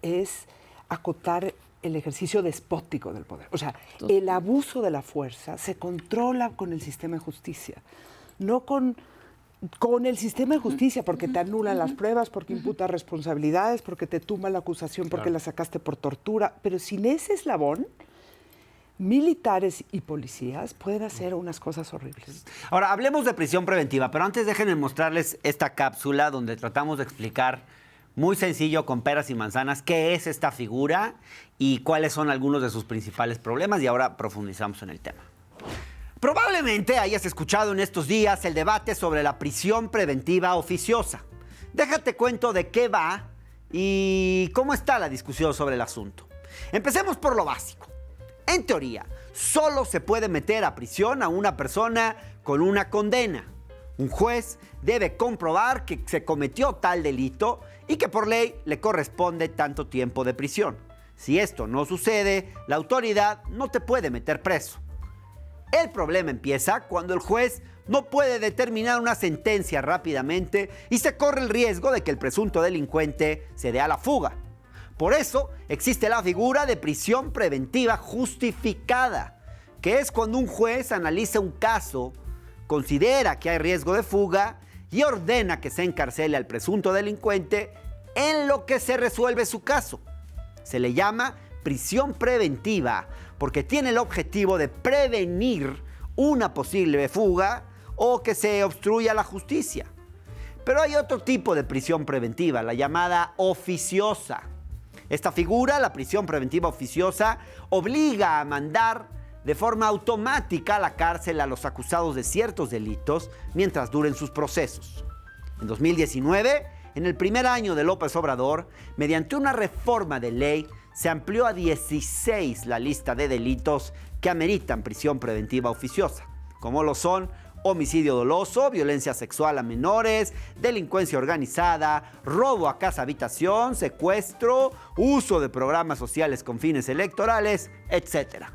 es acotar el ejercicio despótico del poder. O sea, el abuso de la fuerza se controla con el sistema de justicia, no con el sistema de justicia, porque te anulan las pruebas, porque imputa responsabilidades, porque te tumba la acusación, porque la sacaste por tortura. Pero sin ese eslabón, militares y policías pueden hacer unas cosas horribles. Ahora, hablemos de prisión preventiva, pero antes déjenme mostrarles esta cápsula donde tratamos de explicar muy sencillo, con peras y manzanas, qué es esta figura y cuáles son algunos de sus principales problemas, y ahora profundizamos en el tema. Probablemente hayas escuchado en estos días el debate sobre la prisión preventiva oficiosa. Déjate cuento de qué va y cómo está la discusión sobre el asunto. Empecemos por lo básico. En teoría, solo se puede meter a prisión a una persona con una condena. Un juez debe comprobar que se cometió tal delito y que por ley le corresponde tanto tiempo de prisión. Si esto no sucede, la autoridad no te puede meter preso. El problema empieza cuando el juez no puede determinar una sentencia rápidamente y se corre el riesgo de que el presunto delincuente se dé a la fuga. Por eso existe la figura de prisión preventiva justificada, que es cuando un juez analiza un caso, considera que hay riesgo de fuga y ordena que se encarcele al presunto delincuente en lo que se resuelve su caso. Se le llama prisión preventiva porque tiene el objetivo de prevenir una posible fuga o que se obstruya la justicia. Pero hay otro tipo de prisión preventiva, la llamada oficiosa. Esta figura, la prisión preventiva oficiosa, obliga a mandar de forma automática a la cárcel a los acusados de ciertos delitos mientras duren sus procesos. En 2019, en el primer año de López Obrador, mediante una reforma de ley, se amplió a 16 la lista de delitos que ameritan prisión preventiva oficiosa, como lo son homicidio doloso, violencia sexual a menores, delincuencia organizada, robo a casa-habitación, secuestro, uso de programas sociales con fines electorales, etc.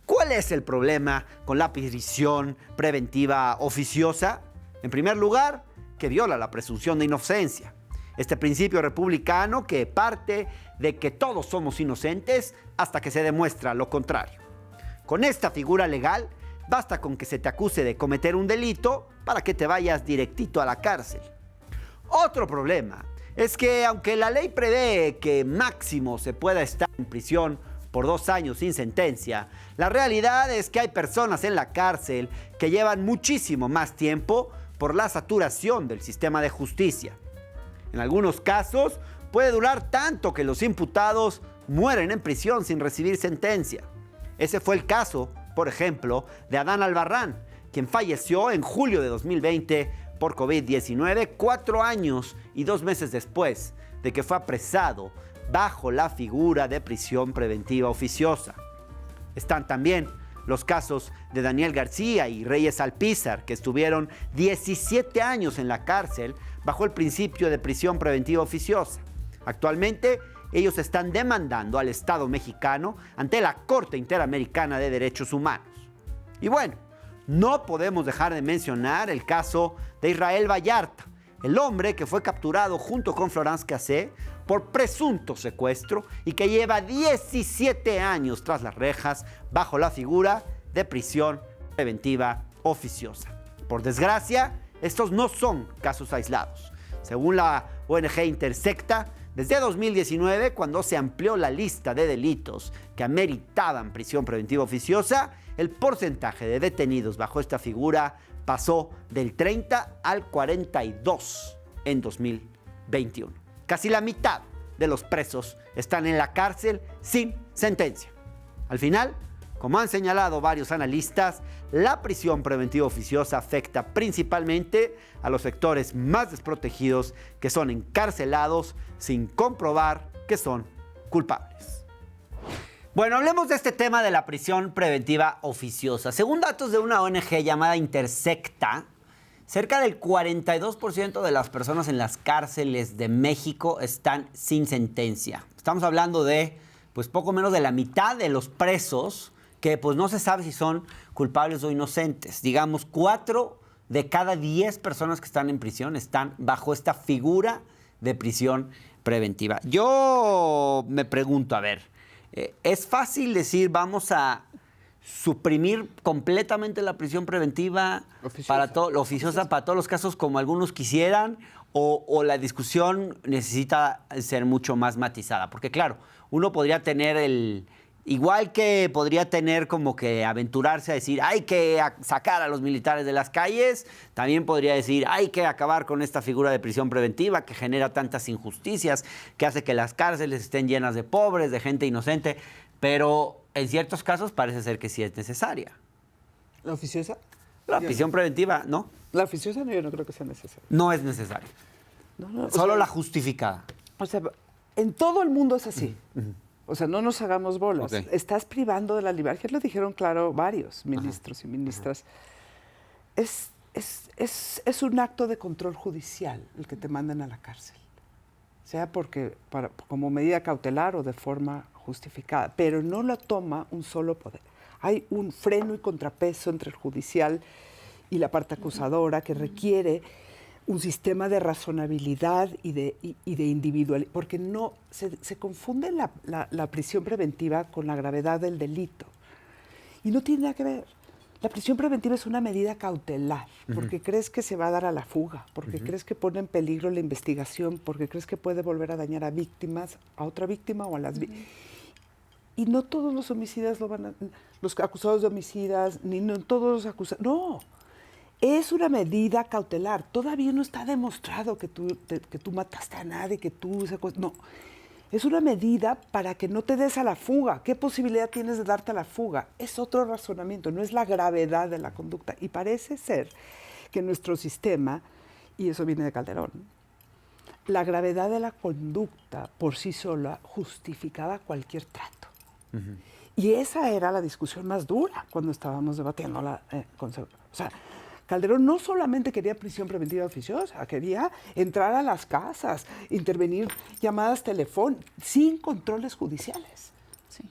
¿Cuál es el problema con la prisión preventiva oficiosa? En primer lugar, que viola la presunción de inocencia. Este principio republicano que parte de que todos somos inocentes hasta que se demuestra lo contrario. Con esta figura legal, basta con que se te acuse de cometer un delito para que te vayas directito a la cárcel. Otro problema es que aunque la ley prevé que máximo se pueda estar en prisión por 2 años sin sentencia, la realidad es que hay personas en la cárcel que llevan muchísimo más tiempo por la saturación del sistema de justicia. En algunos casos puede durar tanto que los imputados mueren en prisión sin recibir sentencia. Ese fue el caso, por ejemplo, de Adán Albarrán, quien falleció en julio de 2020 por COVID-19, 4 años y 2 meses después de que fue apresado bajo la figura de prisión preventiva oficiosa. Están también los casos de Daniel García y Reyes Alpizar, que estuvieron 17 años en la cárcel bajo el principio de prisión preventiva oficiosa. Actualmente, ellos están demandando al Estado mexicano ante la Corte Interamericana de Derechos Humanos. Y bueno, no podemos dejar de mencionar el caso de Israel Vallarta, el hombre que fue capturado junto con Florence Cassé por presunto secuestro y que lleva 17 años tras las rejas bajo la figura de prisión preventiva oficiosa. Por desgracia, estos no son casos aislados. Según la ONG Intersecta, desde 2019, cuando se amplió la lista de delitos que ameritaban prisión preventiva oficiosa, el porcentaje de detenidos bajo esta figura pasó del 30 al 42 en 2021. Casi la mitad de los presos están en la cárcel sin sentencia. Al final, como han señalado varios analistas, la prisión preventiva oficiosa afecta principalmente a los sectores más desprotegidos que son encarcelados sin comprobar que son culpables. Bueno, hablemos de este tema de la prisión preventiva oficiosa. Según datos de una ONG llamada Intersecta, cerca del 42% de las personas en las cárceles de México están sin sentencia. Estamos hablando de pues poco menos de la mitad de los presos que pues no se sabe si son culpables o inocentes. Digamos, 4 de cada 10 personas que están en prisión están bajo esta figura de prisión preventiva. Yo me pregunto, a ver, ¿es fácil decir vamos a suprimir completamente la prisión preventiva oficiosa para todos los casos como algunos quisieran? ¿O la discusión necesita ser mucho más matizada? Porque claro, uno podría tener igual que podría tener como que aventurarse a decir hay que sacar a los militares de las calles, también podría decir hay que acabar con esta figura de prisión preventiva que genera tantas injusticias, que hace que las cárceles estén llenas de pobres, de gente inocente, pero en ciertos casos parece ser que sí es necesaria. ¿La oficiosa? La prisión preventiva, ¿no? La oficiosa no, yo no creo que sea necesaria. No es necesaria. Solo la justificada. O sea, en todo el mundo es así. O sea, no nos hagamos bolas. Okay. Estás privando de la libertad. Lo dijeron claro varios ministros y ministras. Es un acto de control judicial el que te manden a la cárcel. Sea como medida cautelar o de forma justificada. Pero no lo toma un solo poder. Hay un freno y contrapeso entre el judicial y la parte acusadora que requiere un sistema de razonabilidad y de individualidad, porque no se confunde la prisión preventiva con la gravedad del delito. Y no tiene nada que ver. La prisión preventiva es una medida cautelar, porque crees que se va a dar a la fuga, porque crees que pone en peligro la investigación, porque crees que puede volver a dañar a víctimas, a otra víctima o a las víctimas. Y no todos los homicidas los acusados de homicidas, ni no todos los acusados. No. Es una medida cautelar. Todavía no está demostrado que tú mataste a nadie, que tú... No. Es una medida para que no te des a la fuga. ¿Qué posibilidad tienes de darte a la fuga? Es otro razonamiento, no es la gravedad de la conducta. Y parece ser que nuestro sistema, y eso viene de Calderón, la gravedad de la conducta por sí sola justificaba cualquier trato. Y esa era la discusión más dura cuando estábamos debatiendo o sea, Calderón no solamente quería prisión preventiva oficiosa, quería entrar a las casas, intervenir llamadas telefónicas, sin controles judiciales. Sí.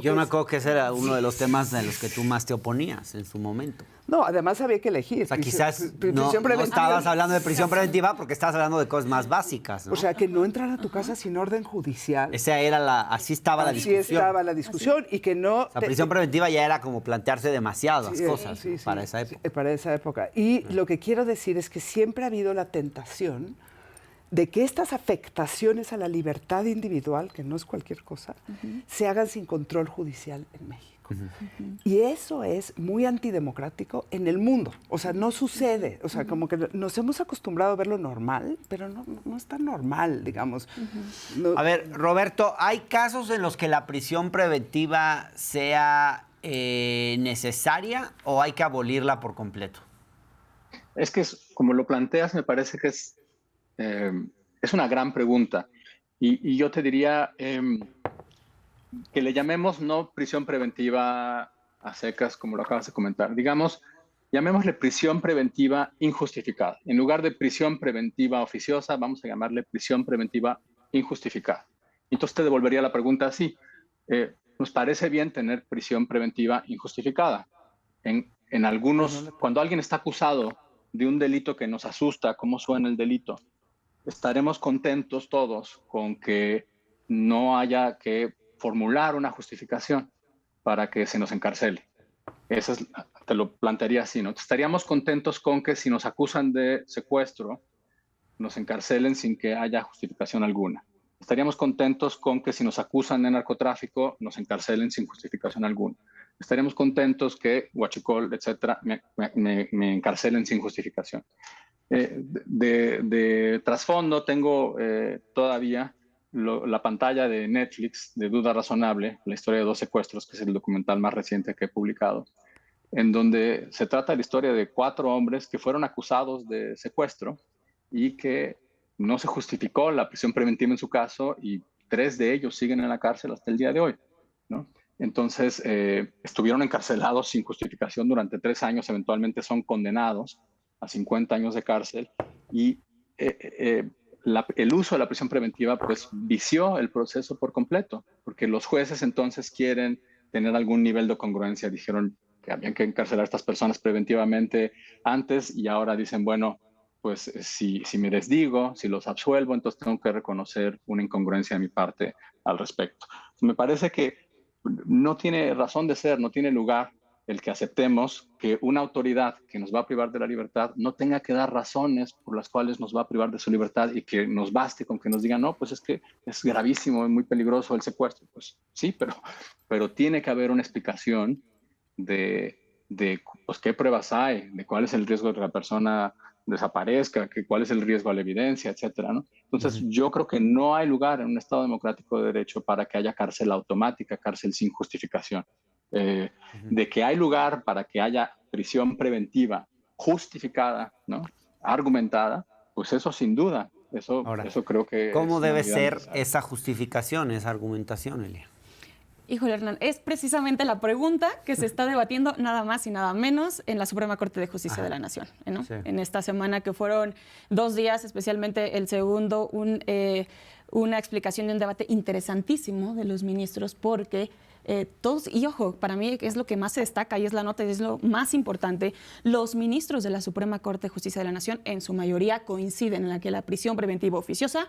Yo me acuerdo que ese era uno de los temas en los que tú más te oponías en su momento. No, además había que elegir. O sea, quizás no estabas hablando de prisión preventiva porque estabas hablando de cosas más básicas, ¿no? O sea, que no entrar a tu casa sin orden judicial. Así estaba la discusión. Así estaba la discusión y que no... La prisión preventiva ya era como plantearse demasiadas cosas para esa época. Para esa época. Y lo que quiero decir es que siempre ha habido la tentación de que estas afectaciones a la libertad individual, que no es cualquier cosa, se hagan sin control judicial en México. Y eso es muy antidemocrático en el mundo. O sea, no sucede. O sea, como que nos hemos acostumbrado a verlo normal, pero no es tan normal, digamos. No. A ver, Roberto, ¿hay casos en los que la prisión preventiva sea necesaria o hay que abolirla por completo? Es que, como lo planteas, me parece que es una gran pregunta. Y yo te diría que le llamemos no prisión preventiva a secas, como lo acabas de comentar. Digamos, llamémosle prisión preventiva injustificada. En lugar de prisión preventiva oficiosa, vamos a llamarle prisión preventiva injustificada. Entonces te devolvería la pregunta así. Nos parece bien tener prisión preventiva injustificada. En algunos, cuando alguien está acusado de un delito que nos asusta, cómo suena el delito, estaremos contentos todos con que no haya que formular una justificación para que se nos encarcele. Eso te lo plantearía así, ¿no? Estaríamos contentos con que si nos acusan de secuestro, nos encarcelen sin que haya justificación alguna. Estaríamos contentos con que si nos acusan de narcotráfico, nos encarcelen sin justificación alguna. Estaríamos contentos que huachicol, etcétera, me encarcelen sin justificación. De trasfondo tengo todavía la pantalla de Netflix de Duda Razonable, la historia de 2 secuestros, que es el documental más reciente que he publicado, en donde se trata de la historia de 4 hombres que fueron acusados de secuestro y que no se justificó la prisión preventiva en su caso, y 3 de ellos siguen en la cárcel hasta el día de hoy, ¿no? Entonces, estuvieron encarcelados sin justificación durante 3 años, eventualmente son condenados a 50 años de cárcel, y el uso de la prisión preventiva pues vició el proceso por completo, porque los jueces entonces quieren tener algún nivel de congruencia. Dijeron que habían que encarcelar a estas personas preventivamente antes, y ahora dicen, bueno, pues si me desdigo, si los absuelvo, entonces tengo que reconocer una incongruencia de mi parte al respecto. Me parece que no tiene razón de ser, no tiene lugar el que aceptemos que una autoridad que nos va a privar de la libertad no tenga que dar razones por las cuales nos va a privar de su libertad, y que nos baste con que nos digan, no, pues es que es gravísimo, es muy peligroso el secuestro. Pues sí, pero tiene que haber una explicación de pues, qué pruebas hay, de cuál es el riesgo de que la persona desaparezca, cuál es el riesgo a la evidencia, etcétera, ¿no? Entonces, yo creo que no hay lugar en un Estado democrático de derecho para que haya cárcel automática, cárcel sin justificación. De que hay lugar para que haya prisión preventiva justificada, ¿no? Argumentada, pues eso sin duda, eso creo que ¿Cómo es debe una ser necesaria. esa justificación, esa argumentación, Elia? Híjole, Hernán, es precisamente la pregunta que se está debatiendo nada más y nada menos en la Suprema Corte de Justicia de la Nación, ¿no? Sí. En esta semana, que fueron 2 días, especialmente el segundo, una explicación de un debate interesantísimo de los ministros, porque todos, y ojo, para mí es lo que más se destaca y es la nota y es lo más importante, los ministros de la Suprema Corte de Justicia de la Nación en su mayoría coinciden en la que la prisión preventiva oficiosa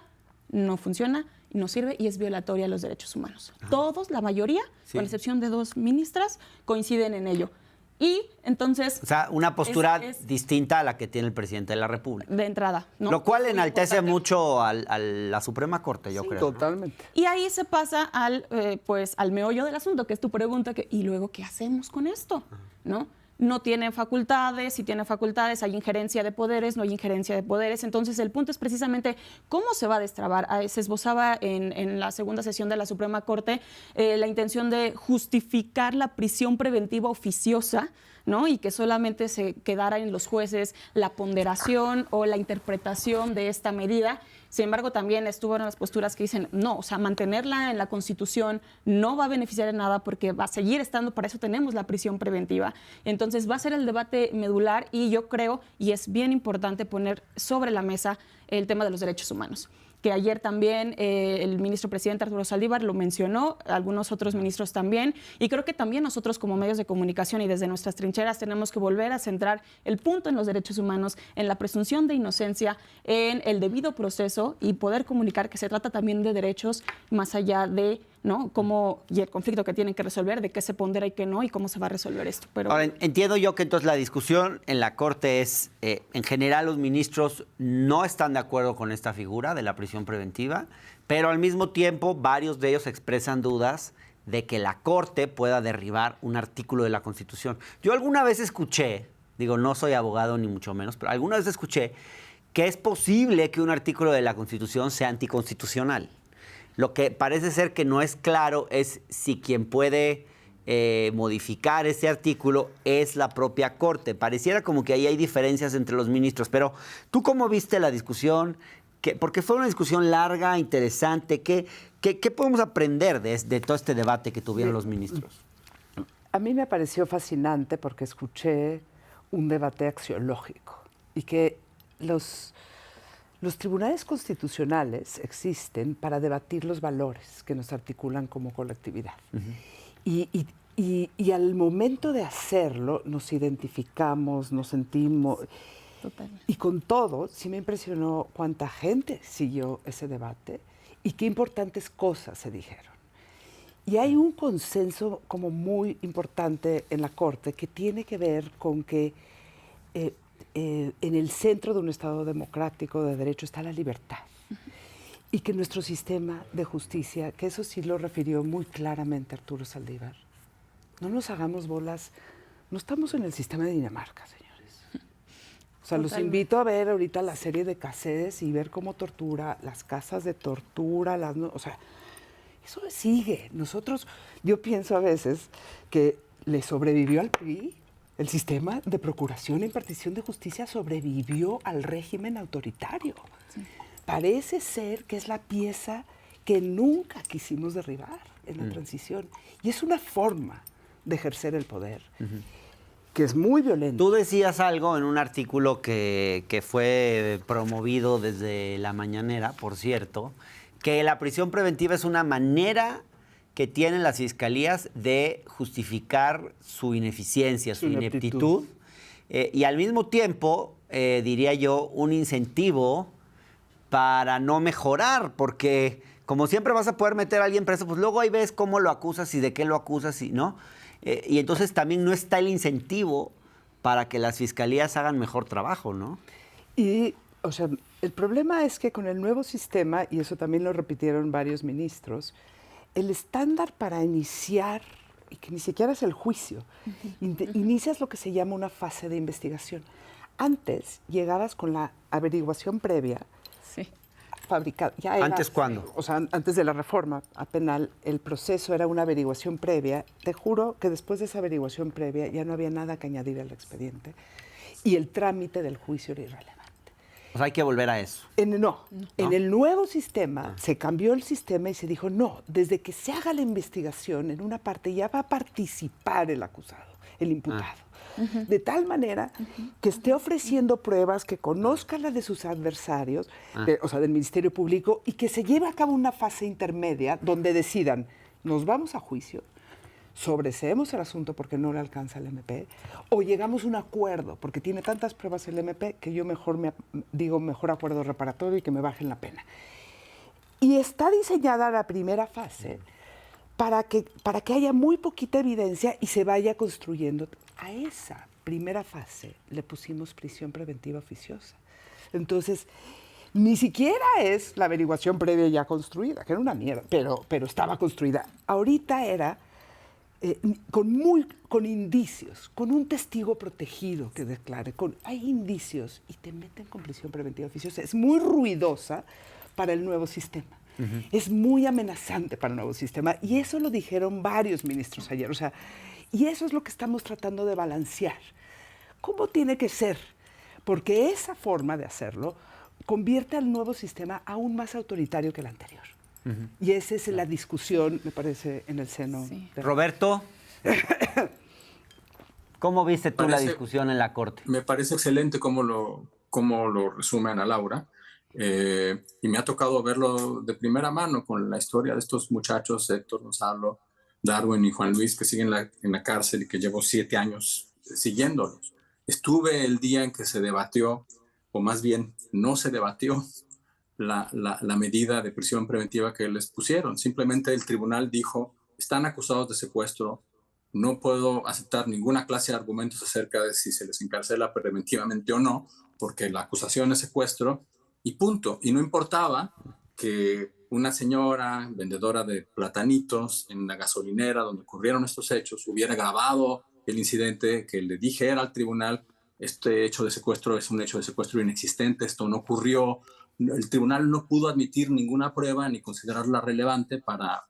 no funciona, no sirve y es violatoria a los derechos humanos. Todos, la mayoría, sí, con excepción de 2 ministras, coinciden en ello. Y entonces... O sea, una postura distinta a la que tiene el presidente de la República. De entrada, ¿no? Lo cual enaltece mucho a la Suprema Corte, yo creo. Totalmente. Y ahí se pasa al meollo del asunto, que es tu pregunta, ¿y luego qué hacemos con esto? ¿No? No tienen facultades, si tienen facultades hay injerencia de poderes, no hay injerencia de poderes. Entonces el punto es precisamente cómo se va a destrabar. Se esbozaba en la segunda sesión de la Suprema Corte la intención de justificar la prisión preventiva oficiosa, ¿no? Y que solamente se quedara en los jueces la ponderación o la interpretación de esta medida. Sin embargo, también estuvo en las posturas que dicen, no, o sea, mantenerla en la Constitución no va a beneficiar en nada porque va a seguir estando, para eso tenemos la prisión preventiva. Entonces va a ser el debate medular y yo creo, y es bien importante poner sobre la mesa el tema de los derechos humanos, que ayer también el ministro presidente Arturo Saldívar lo mencionó, algunos otros ministros también, y creo que también nosotros como medios de comunicación y desde nuestras trincheras tenemos que volver a centrar el punto en los derechos humanos, en la presunción de inocencia, en el debido proceso y poder comunicar que se trata también de derechos más allá de, ¿no?, cómo, y el conflicto que tienen que resolver, de qué se pondera y qué no, y cómo se va a resolver esto. Pero... Ahora, entiendo yo que entonces la discusión en la Corte es, en general los ministros no están de acuerdo con esta figura de la prisión preventiva, pero al mismo tiempo varios de ellos expresan dudas de que la Corte pueda derribar un artículo de la Constitución. Yo alguna vez escuché, digo, no soy abogado ni mucho menos, pero alguna vez escuché que es posible que un artículo de la Constitución sea anticonstitucional. Lo que parece ser que no es claro es si quien puede modificar ese artículo es la propia Corte. Pareciera como que ahí hay diferencias entre los ministros, pero ¿tú cómo viste la discusión? Porque fue una discusión larga, interesante. ¿Qué podemos aprender de todo este debate que tuvieron los ministros? A mí me pareció fascinante porque escuché un debate axiológico y que los tribunales constitucionales existen para debatir los valores que nos articulan como colectividad. Y al momento de hacerlo nos identificamos, nos sentimos... Totalmente. Y con todo, sí me impresionó cuánta gente siguió ese debate y qué importantes cosas se dijeron. Y hay un consenso como muy importante en la Corte que tiene que ver con que en el centro de un Estado democrático de derecho está la libertad. Y que nuestro sistema de justicia, que eso sí lo refirió muy claramente Arturo Saldívar, no nos hagamos bolas, no estamos en el sistema de Dinamarca, señores. O sea, los invito a ver ahorita la serie de Cassés y ver cómo tortura, las casas de tortura, o sea, eso sigue. Yo pienso a veces que le sobrevivió al PRI, el sistema de procuración e impartición de justicia sobrevivió al régimen autoritario. Sí. Parece ser que es la pieza que nunca quisimos derribar en la transición. Y es una forma de ejercer el poder. Que es muy violento. Tú decías algo en un artículo que fue promovido desde La Mañanera, por cierto, que la prisión preventiva es una manera que tienen las fiscalías de justificar su ineficiencia, su ineptitud, y al mismo tiempo, diría yo, un incentivo para no mejorar, porque como siempre vas a poder meter a alguien preso, pues luego ahí ves cómo lo acusas y de qué lo acusas, ¿no? Y entonces también no está el incentivo para que las fiscalías hagan mejor trabajo, ¿no? Y, o sea, el problema es que con el nuevo sistema, y eso también lo repitieron varios ministros, el estándar para iniciar, y que ni siquiera es el juicio, inicias lo que se llama una fase de investigación. Antes llegabas con la averiguación previa, fabricada. ¿Antes cuándo? O sea, antes de la reforma a penal, el proceso era una averiguación previa. Te juro que después de esa averiguación previa ya no había nada que añadir al expediente y el trámite del juicio era irrelevante. O sea, hay que volver a eso. En el nuevo sistema se cambió el sistema y se dijo, no, desde que se haga la investigación, en una parte ya va a participar el acusado, el imputado. De tal manera que esté ofreciendo pruebas, que conozca las de sus adversarios, o sea, del Ministerio Público, y que se lleve a cabo una fase intermedia donde decidan, nos vamos a juicio, sobreseemos el asunto porque no le alcanza el MP, o llegamos a un acuerdo, porque tiene tantas pruebas el MP que yo mejor acuerdo reparatorio y que me bajen la pena. Y está diseñada la primera fase para que haya muy poquita evidencia y se vaya construyendo. A esa primera fase le pusimos prisión preventiva oficiosa. Entonces, ni siquiera es la averiguación previa ya construida, que era una mierda, pero estaba construida. Ahorita era con indicios, con un testigo protegido que declare, hay indicios y te meten con prisión preventiva oficiosa. Es muy ruidosa para el nuevo sistema. Es muy amenazante para el nuevo sistema y eso lo dijeron varios ministros ayer. O sea, y eso es lo que estamos tratando de balancear. ¿Cómo tiene que ser? Porque esa forma de hacerlo convierte al nuevo sistema aún más autoritario que el anterior. Y esa es la discusión, me parece, en el seno. Sí. Roberto, ¿cómo viste tú la discusión en la Corte? Me parece excelente cómo lo resume Ana Laura. Y me ha tocado verlo de primera mano con la historia de estos muchachos, Héctor Gonzalo, Darwin y Juan Luis, que siguen en la cárcel y que llevo 7 años siguiéndolos. Estuve el día en que se debatió, o más bien no se debatió, la medida de prisión preventiva que les pusieron. Simplemente el tribunal dijo, están acusados de secuestro, no puedo aceptar ninguna clase de argumentos acerca de si se les encarcela preventivamente o no, porque la acusación es secuestro, y punto. Y no importaba que una señora vendedora de platanitos en la gasolinera donde ocurrieron estos hechos hubiera grabado el incidente, que le dijera al tribunal, este hecho de secuestro es un hecho de secuestro inexistente, esto no ocurrió. El tribunal no pudo admitir ninguna prueba ni considerarla relevante para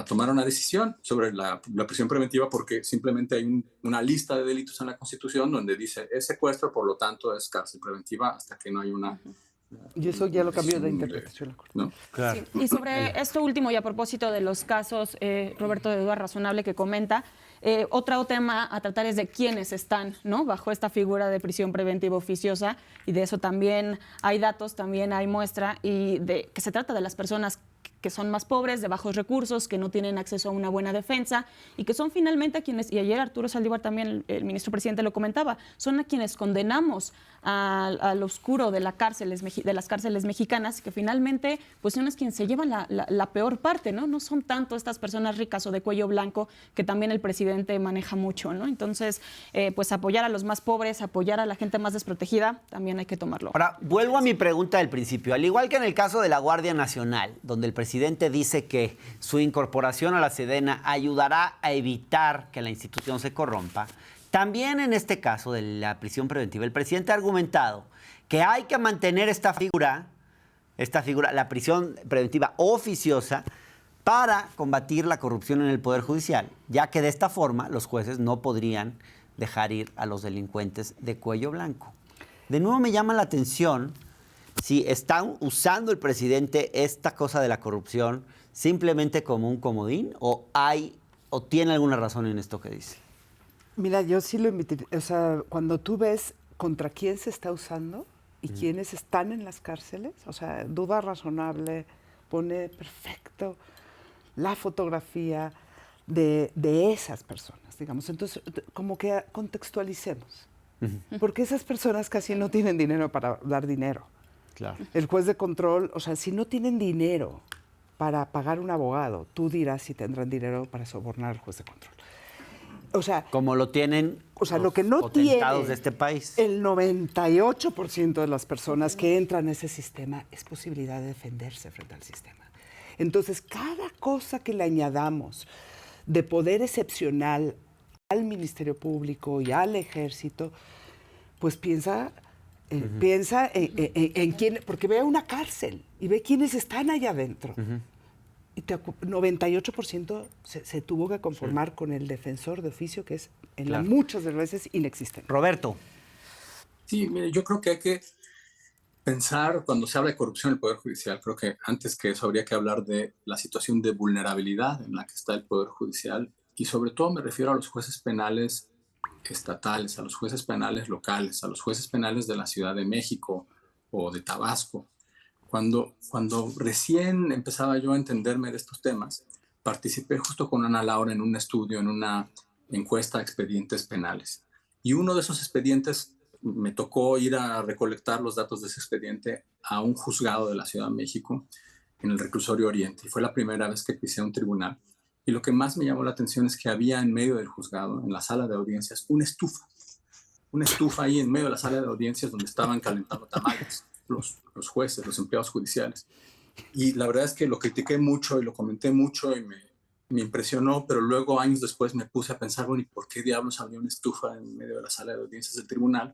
tomar una decisión sobre la prisión preventiva, porque simplemente hay una lista de delitos en la Constitución donde dice es secuestro, por lo tanto es cárcel preventiva hasta que no hay una... Y eso ya lo cambió de interpretación. ¿No? Claro. Sí. Y sobre esto último y a propósito de los casos, Roberto, de duda razonable que comenta, otro tema a tratar es de quiénes están, ¿no?, bajo esta figura de prisión preventiva oficiosa, y de eso también hay datos, también hay muestra, y de que se trata de las personas que son más pobres, de bajos recursos, que no tienen acceso a una buena defensa y que son finalmente a quienes, y ayer Arturo Saldívar también, el ministro presidente lo comentaba, son a quienes condenamos al oscuro de las cárceles mexicanas, que finalmente pues son quienes se llevan la peor parte, ¿no? No son tanto estas personas ricas o de cuello blanco que también el presidente maneja mucho, ¿no? Entonces, pues apoyar a los más pobres, apoyar a la gente más desprotegida, también hay que tomarlo. Ahora, vuelvo a mi pregunta del principio. Al igual que en el caso de la Guardia Nacional, donde el presidente dice que su incorporación a la Sedena ayudará a evitar que la institución se corrompa, También en este caso de la prisión preventiva, el presidente ha argumentado que hay que mantener esta figura, la prisión preventiva oficiosa, para combatir la corrupción en el Poder Judicial, ya que de esta forma los jueces no podrían dejar ir a los delincuentes de cuello blanco. De nuevo me llama la atención si está usando el presidente esta cosa de la corrupción simplemente como un comodín o tiene alguna razón en esto que dice. Mira, yo sí lo invité, o sea, cuando tú ves contra quién se está usando y quiénes están en las cárceles, o sea, duda razonable, pone perfecto la fotografía de esas personas, digamos. Entonces, como que contextualicemos. Porque esas personas casi no tienen dinero para dar dinero. Claro. El juez de control, o sea, si no tienen dinero para pagar un abogado, tú dirás si tendrán dinero para sobornar al juez de control. O sea, como lo tienen lo que no potentados tiene de este país. El 98% de las personas que entran a ese sistema es posibilidad de defenderse frente al sistema. Entonces, cada cosa que le añadamos de poder excepcional al Ministerio Público y al Ejército, pues piensa en quién, porque ve una cárcel y ve quiénes están allá adentro. Y 98% se tuvo que conformar con el defensor de oficio, que es muchas de las veces inexistente. Roberto. Sí, mire, yo creo que hay que pensar, cuando se habla de corrupción en el Poder Judicial, creo que antes que eso habría que hablar de la situación de vulnerabilidad en la que está el Poder Judicial, y sobre todo me refiero a los jueces penales estatales, a los jueces penales locales, a los jueces penales de la Ciudad de México o de Tabasco. Cuando recién empezaba yo a entenderme de estos temas, participé justo con Ana Laura en un estudio, en una encuesta de expedientes penales. Y uno de esos expedientes me tocó ir a recolectar los datos de ese expediente a un juzgado de la Ciudad de México en el Reclusorio Oriente. Y fue la primera vez que pisé un tribunal. Y lo que más me llamó la atención es que había en medio del juzgado, en la sala de audiencias, una estufa. Una estufa ahí en medio de la sala de audiencias donde estaban calentando tamales los jueces, los empleados judiciales. Y la verdad es que lo critiqué mucho y lo comenté mucho y me impresionó, pero luego años después me puse a pensar, bueno, ¿y por qué diablos había una estufa en medio de la sala de audiencias del tribunal?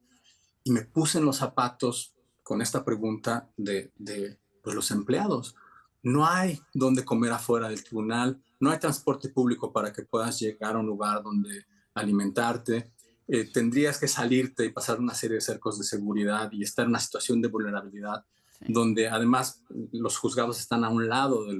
Y me puse en los zapatos con esta pregunta de pues, los empleados. No hay donde comer afuera del tribunal, no hay transporte público para que puedas llegar a un lugar donde alimentarte. Tendrías que salirte y pasar una serie de cercos de seguridad y estar en una situación de vulnerabilidad, donde además los juzgados están a un lado de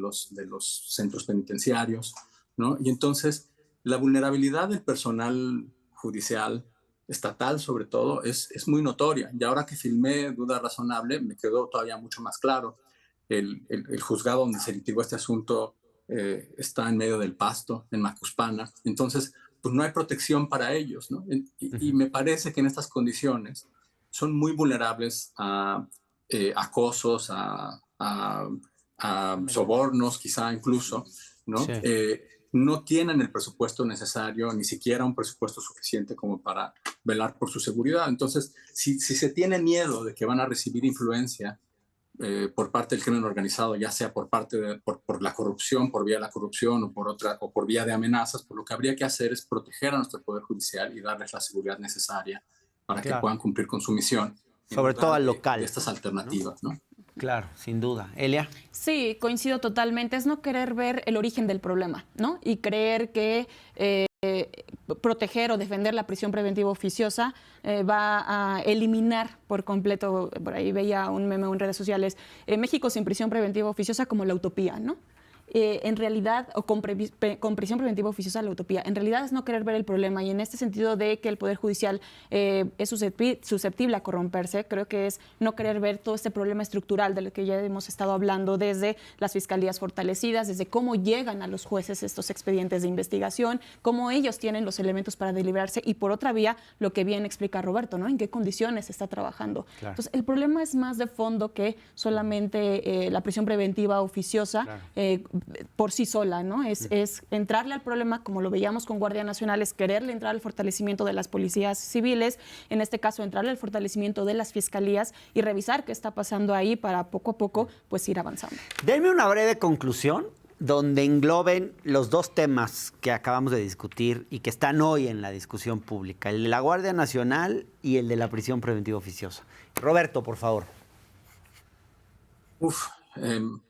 los centros penitenciarios, ¿no? Y entonces la vulnerabilidad del personal judicial, estatal sobre todo, es muy notoria. Y ahora que filmé Duda Razonable, me quedó todavía mucho más claro. El juzgado donde se litigó este asunto está en medio del Pasto, en Macuspana. Entonces, pues no hay protección para ellos, ¿no? Y me parece que en estas condiciones son muy vulnerables a acosos, a sobornos, quizá incluso, ¿no? Sí. No tienen el presupuesto necesario, ni siquiera un presupuesto suficiente como para velar por su seguridad. Entonces, si se tiene miedo de que van a recibir influencia por parte del crimen organizado, ya sea por la corrupción, por vía de la corrupción o por vía de amenazas, pues lo que habría que hacer es proteger a nuestro Poder Judicial y darles la seguridad necesaria para que puedan cumplir con su misión. Sobre todo al local. De estas alternativas, ¿no? Claro, sin duda. Elia. Sí, coincido totalmente. Es no querer ver el origen del problema, ¿no? Y creer que proteger o defender la prisión preventiva oficiosa va a eliminar por completo, por ahí veía un meme en redes sociales, México sin prisión preventiva oficiosa como la utopía, ¿no? En realidad, o con prisión preventiva oficiosa la utopía, en realidad es no querer ver el problema, y en este sentido de que el Poder Judicial es susceptible a corromperse, creo que es no querer ver todo este problema estructural del que ya hemos estado hablando, desde las fiscalías fortalecidas, desde cómo llegan a los jueces estos expedientes de investigación, cómo ellos tienen los elementos para deliberarse, y por otra vía, lo que bien explica Roberto, ¿no? En qué condiciones se está trabajando. Claro. Entonces, el problema es más de fondo que solamente la prisión preventiva oficiosa, claro, por sí sola, ¿no? Es entrarle al problema, como lo veíamos con Guardia Nacional, es quererle entrar al fortalecimiento de las policías civiles, en este caso entrarle al fortalecimiento de las fiscalías y revisar qué está pasando ahí para poco a poco pues ir avanzando. Denme una breve conclusión donde engloben los dos temas que acabamos de discutir y que están hoy en la discusión pública, el de la Guardia Nacional y el de la prisión preventiva oficiosa. Roberto, por favor.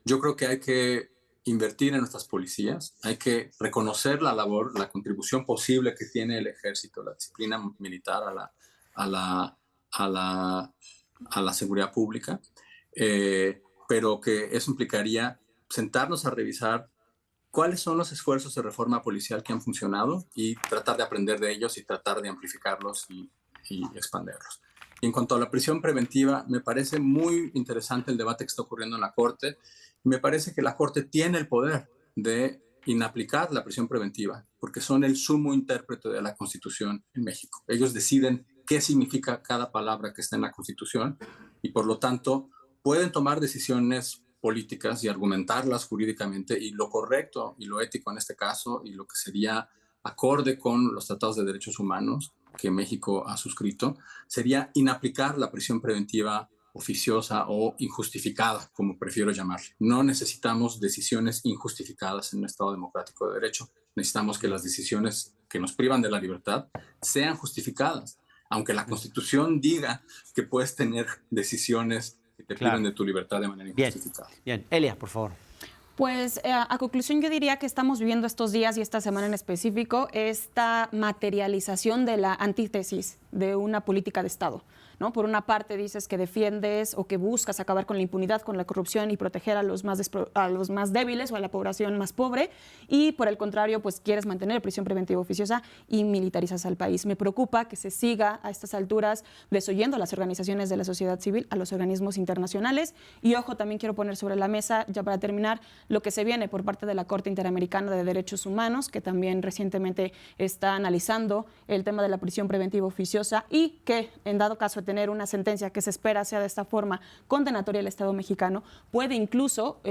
Yo creo que hay que invertir en nuestras policías, hay que reconocer la labor, la contribución posible que tiene el ejército, la disciplina militar a la seguridad pública, pero que eso implicaría sentarnos a revisar cuáles son los esfuerzos de reforma policial que han funcionado y tratar de aprender de ellos y tratar de amplificarlos y expanderlos. Y en cuanto a la prisión preventiva, me parece muy interesante el debate que está ocurriendo en la Corte. Me parece que la Corte tiene el poder de inaplicar la prisión preventiva, porque son el sumo intérprete de la Constitución en México. Ellos deciden qué significa cada palabra que está en la Constitución y, por lo tanto, pueden tomar decisiones políticas y argumentarlas jurídicamente, y lo correcto y lo ético en este caso, y lo que sería acorde con los tratados de derechos humanos que México ha suscrito, sería inaplicar la prisión preventiva oficiosa o injustificada, como prefiero llamarle. No necesitamos decisiones injustificadas en un Estado democrático de derecho. Necesitamos que las decisiones que nos privan de la libertad sean justificadas, aunque la Constitución diga que puedes tener decisiones que te priven de tu libertad de manera injustificada. Bien, Elia, por favor. Pues a conclusión yo diría que estamos viviendo estos días y esta semana en específico esta materialización de la antítesis de una política de Estado, ¿no? Por una parte dices que defiendes o que buscas acabar con la impunidad, con la corrupción y proteger a los más débiles o a la población más pobre, y por el contrario pues quieres mantener prisión preventiva oficiosa y militarizas al país. Me preocupa que se siga a estas alturas desoyendo a las organizaciones de la sociedad civil, a los organismos internacionales, y ojo, también quiero poner sobre la mesa, ya para terminar, lo que se viene por parte de la Corte Interamericana de Derechos Humanos, que también recientemente está analizando el tema de la prisión preventiva oficiosa, y que en dado caso de tener una sentencia que se espera sea de esta forma condenatoria al Estado mexicano, puede incluso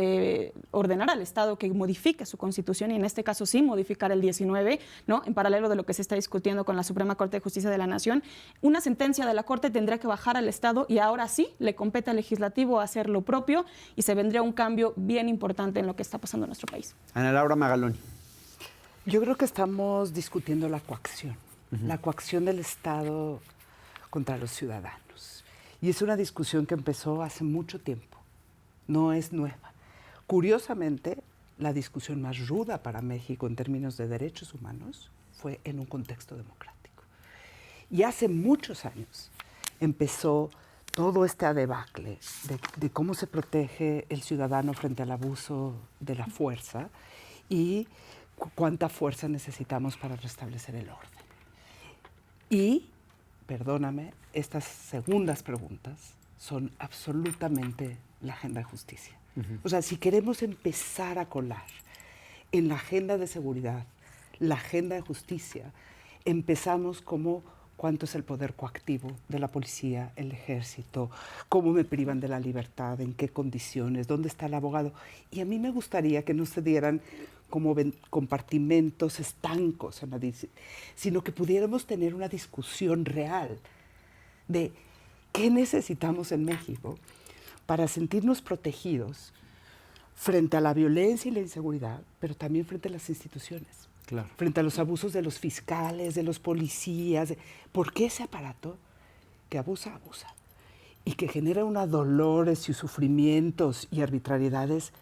ordenar al Estado que modifique su Constitución, y en este caso sí modificar el 19, ¿no? En paralelo de lo que se está discutiendo con la Suprema Corte de Justicia de la Nación. Una sentencia de la Corte tendría que bajar al Estado, y ahora sí le compete al legislativo hacer lo propio, y se vendría un cambio bien importante en lo que está pasando en nuestro país. Ana Laura Magaloni. Yo creo que estamos discutiendo la coacción, la coacción del Estado contra los ciudadanos. Y es una discusión que empezó hace mucho tiempo, no es nueva. Curiosamente, la discusión más ruda para México en términos de derechos humanos fue en un contexto democrático. Y hace muchos años empezó todo este debacle de cómo se protege el ciudadano frente al abuso de la fuerza y cuánta fuerza necesitamos para restablecer el orden. Y, perdóname, estas segundas preguntas son absolutamente la agenda de justicia. O sea, si queremos empezar a colar en la agenda de seguridad, la agenda de justicia, empezamos como cuánto es el poder coactivo de la policía, el ejército, cómo me privan de la libertad, en qué condiciones, dónde está el abogado. Y a mí me gustaría que no se dieran como compartimentos estancos, sino que pudiéramos tener una discusión real de qué necesitamos en México para sentirnos protegidos frente a la violencia y la inseguridad, pero también frente a las instituciones. Claro. Frente a los abusos de los fiscales, de los policías, porque ese aparato que abusa y que genera unos dolores y sufrimientos y arbitrariedades,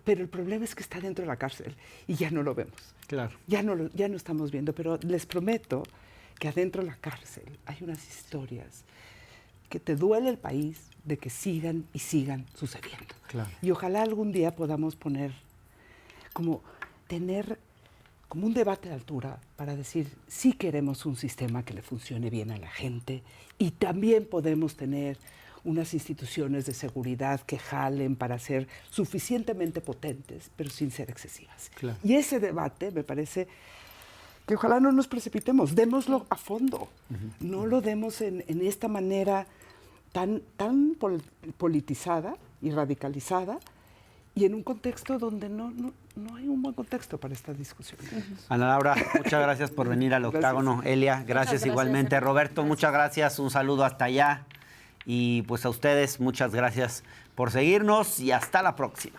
pero el problema es que está dentro de la cárcel y ya no lo vemos. Claro. Ya no estamos viendo, pero les prometo que adentro de la cárcel hay unas historias que te duele el país de que sigan y sigan sucediendo. Claro. Y ojalá algún día podamos tener como un debate de altura para decir, sí queremos un sistema que le funcione bien a la gente, y también podemos tener unas instituciones de seguridad que jalen para ser suficientemente potentes, pero sin ser excesivas. Claro. Y ese debate me parece que ojalá no nos precipitemos, démoslo a fondo, no lo demos en esta manera tan politizada y radicalizada, y en un contexto donde no hay un buen contexto para esta discusión. Ana Laura, muchas gracias por venir al Octágono. Gracias. Elia, gracias igualmente. Roberto, muchas gracias. Un saludo hasta allá. Y pues a ustedes, muchas gracias por seguirnos y hasta la próxima.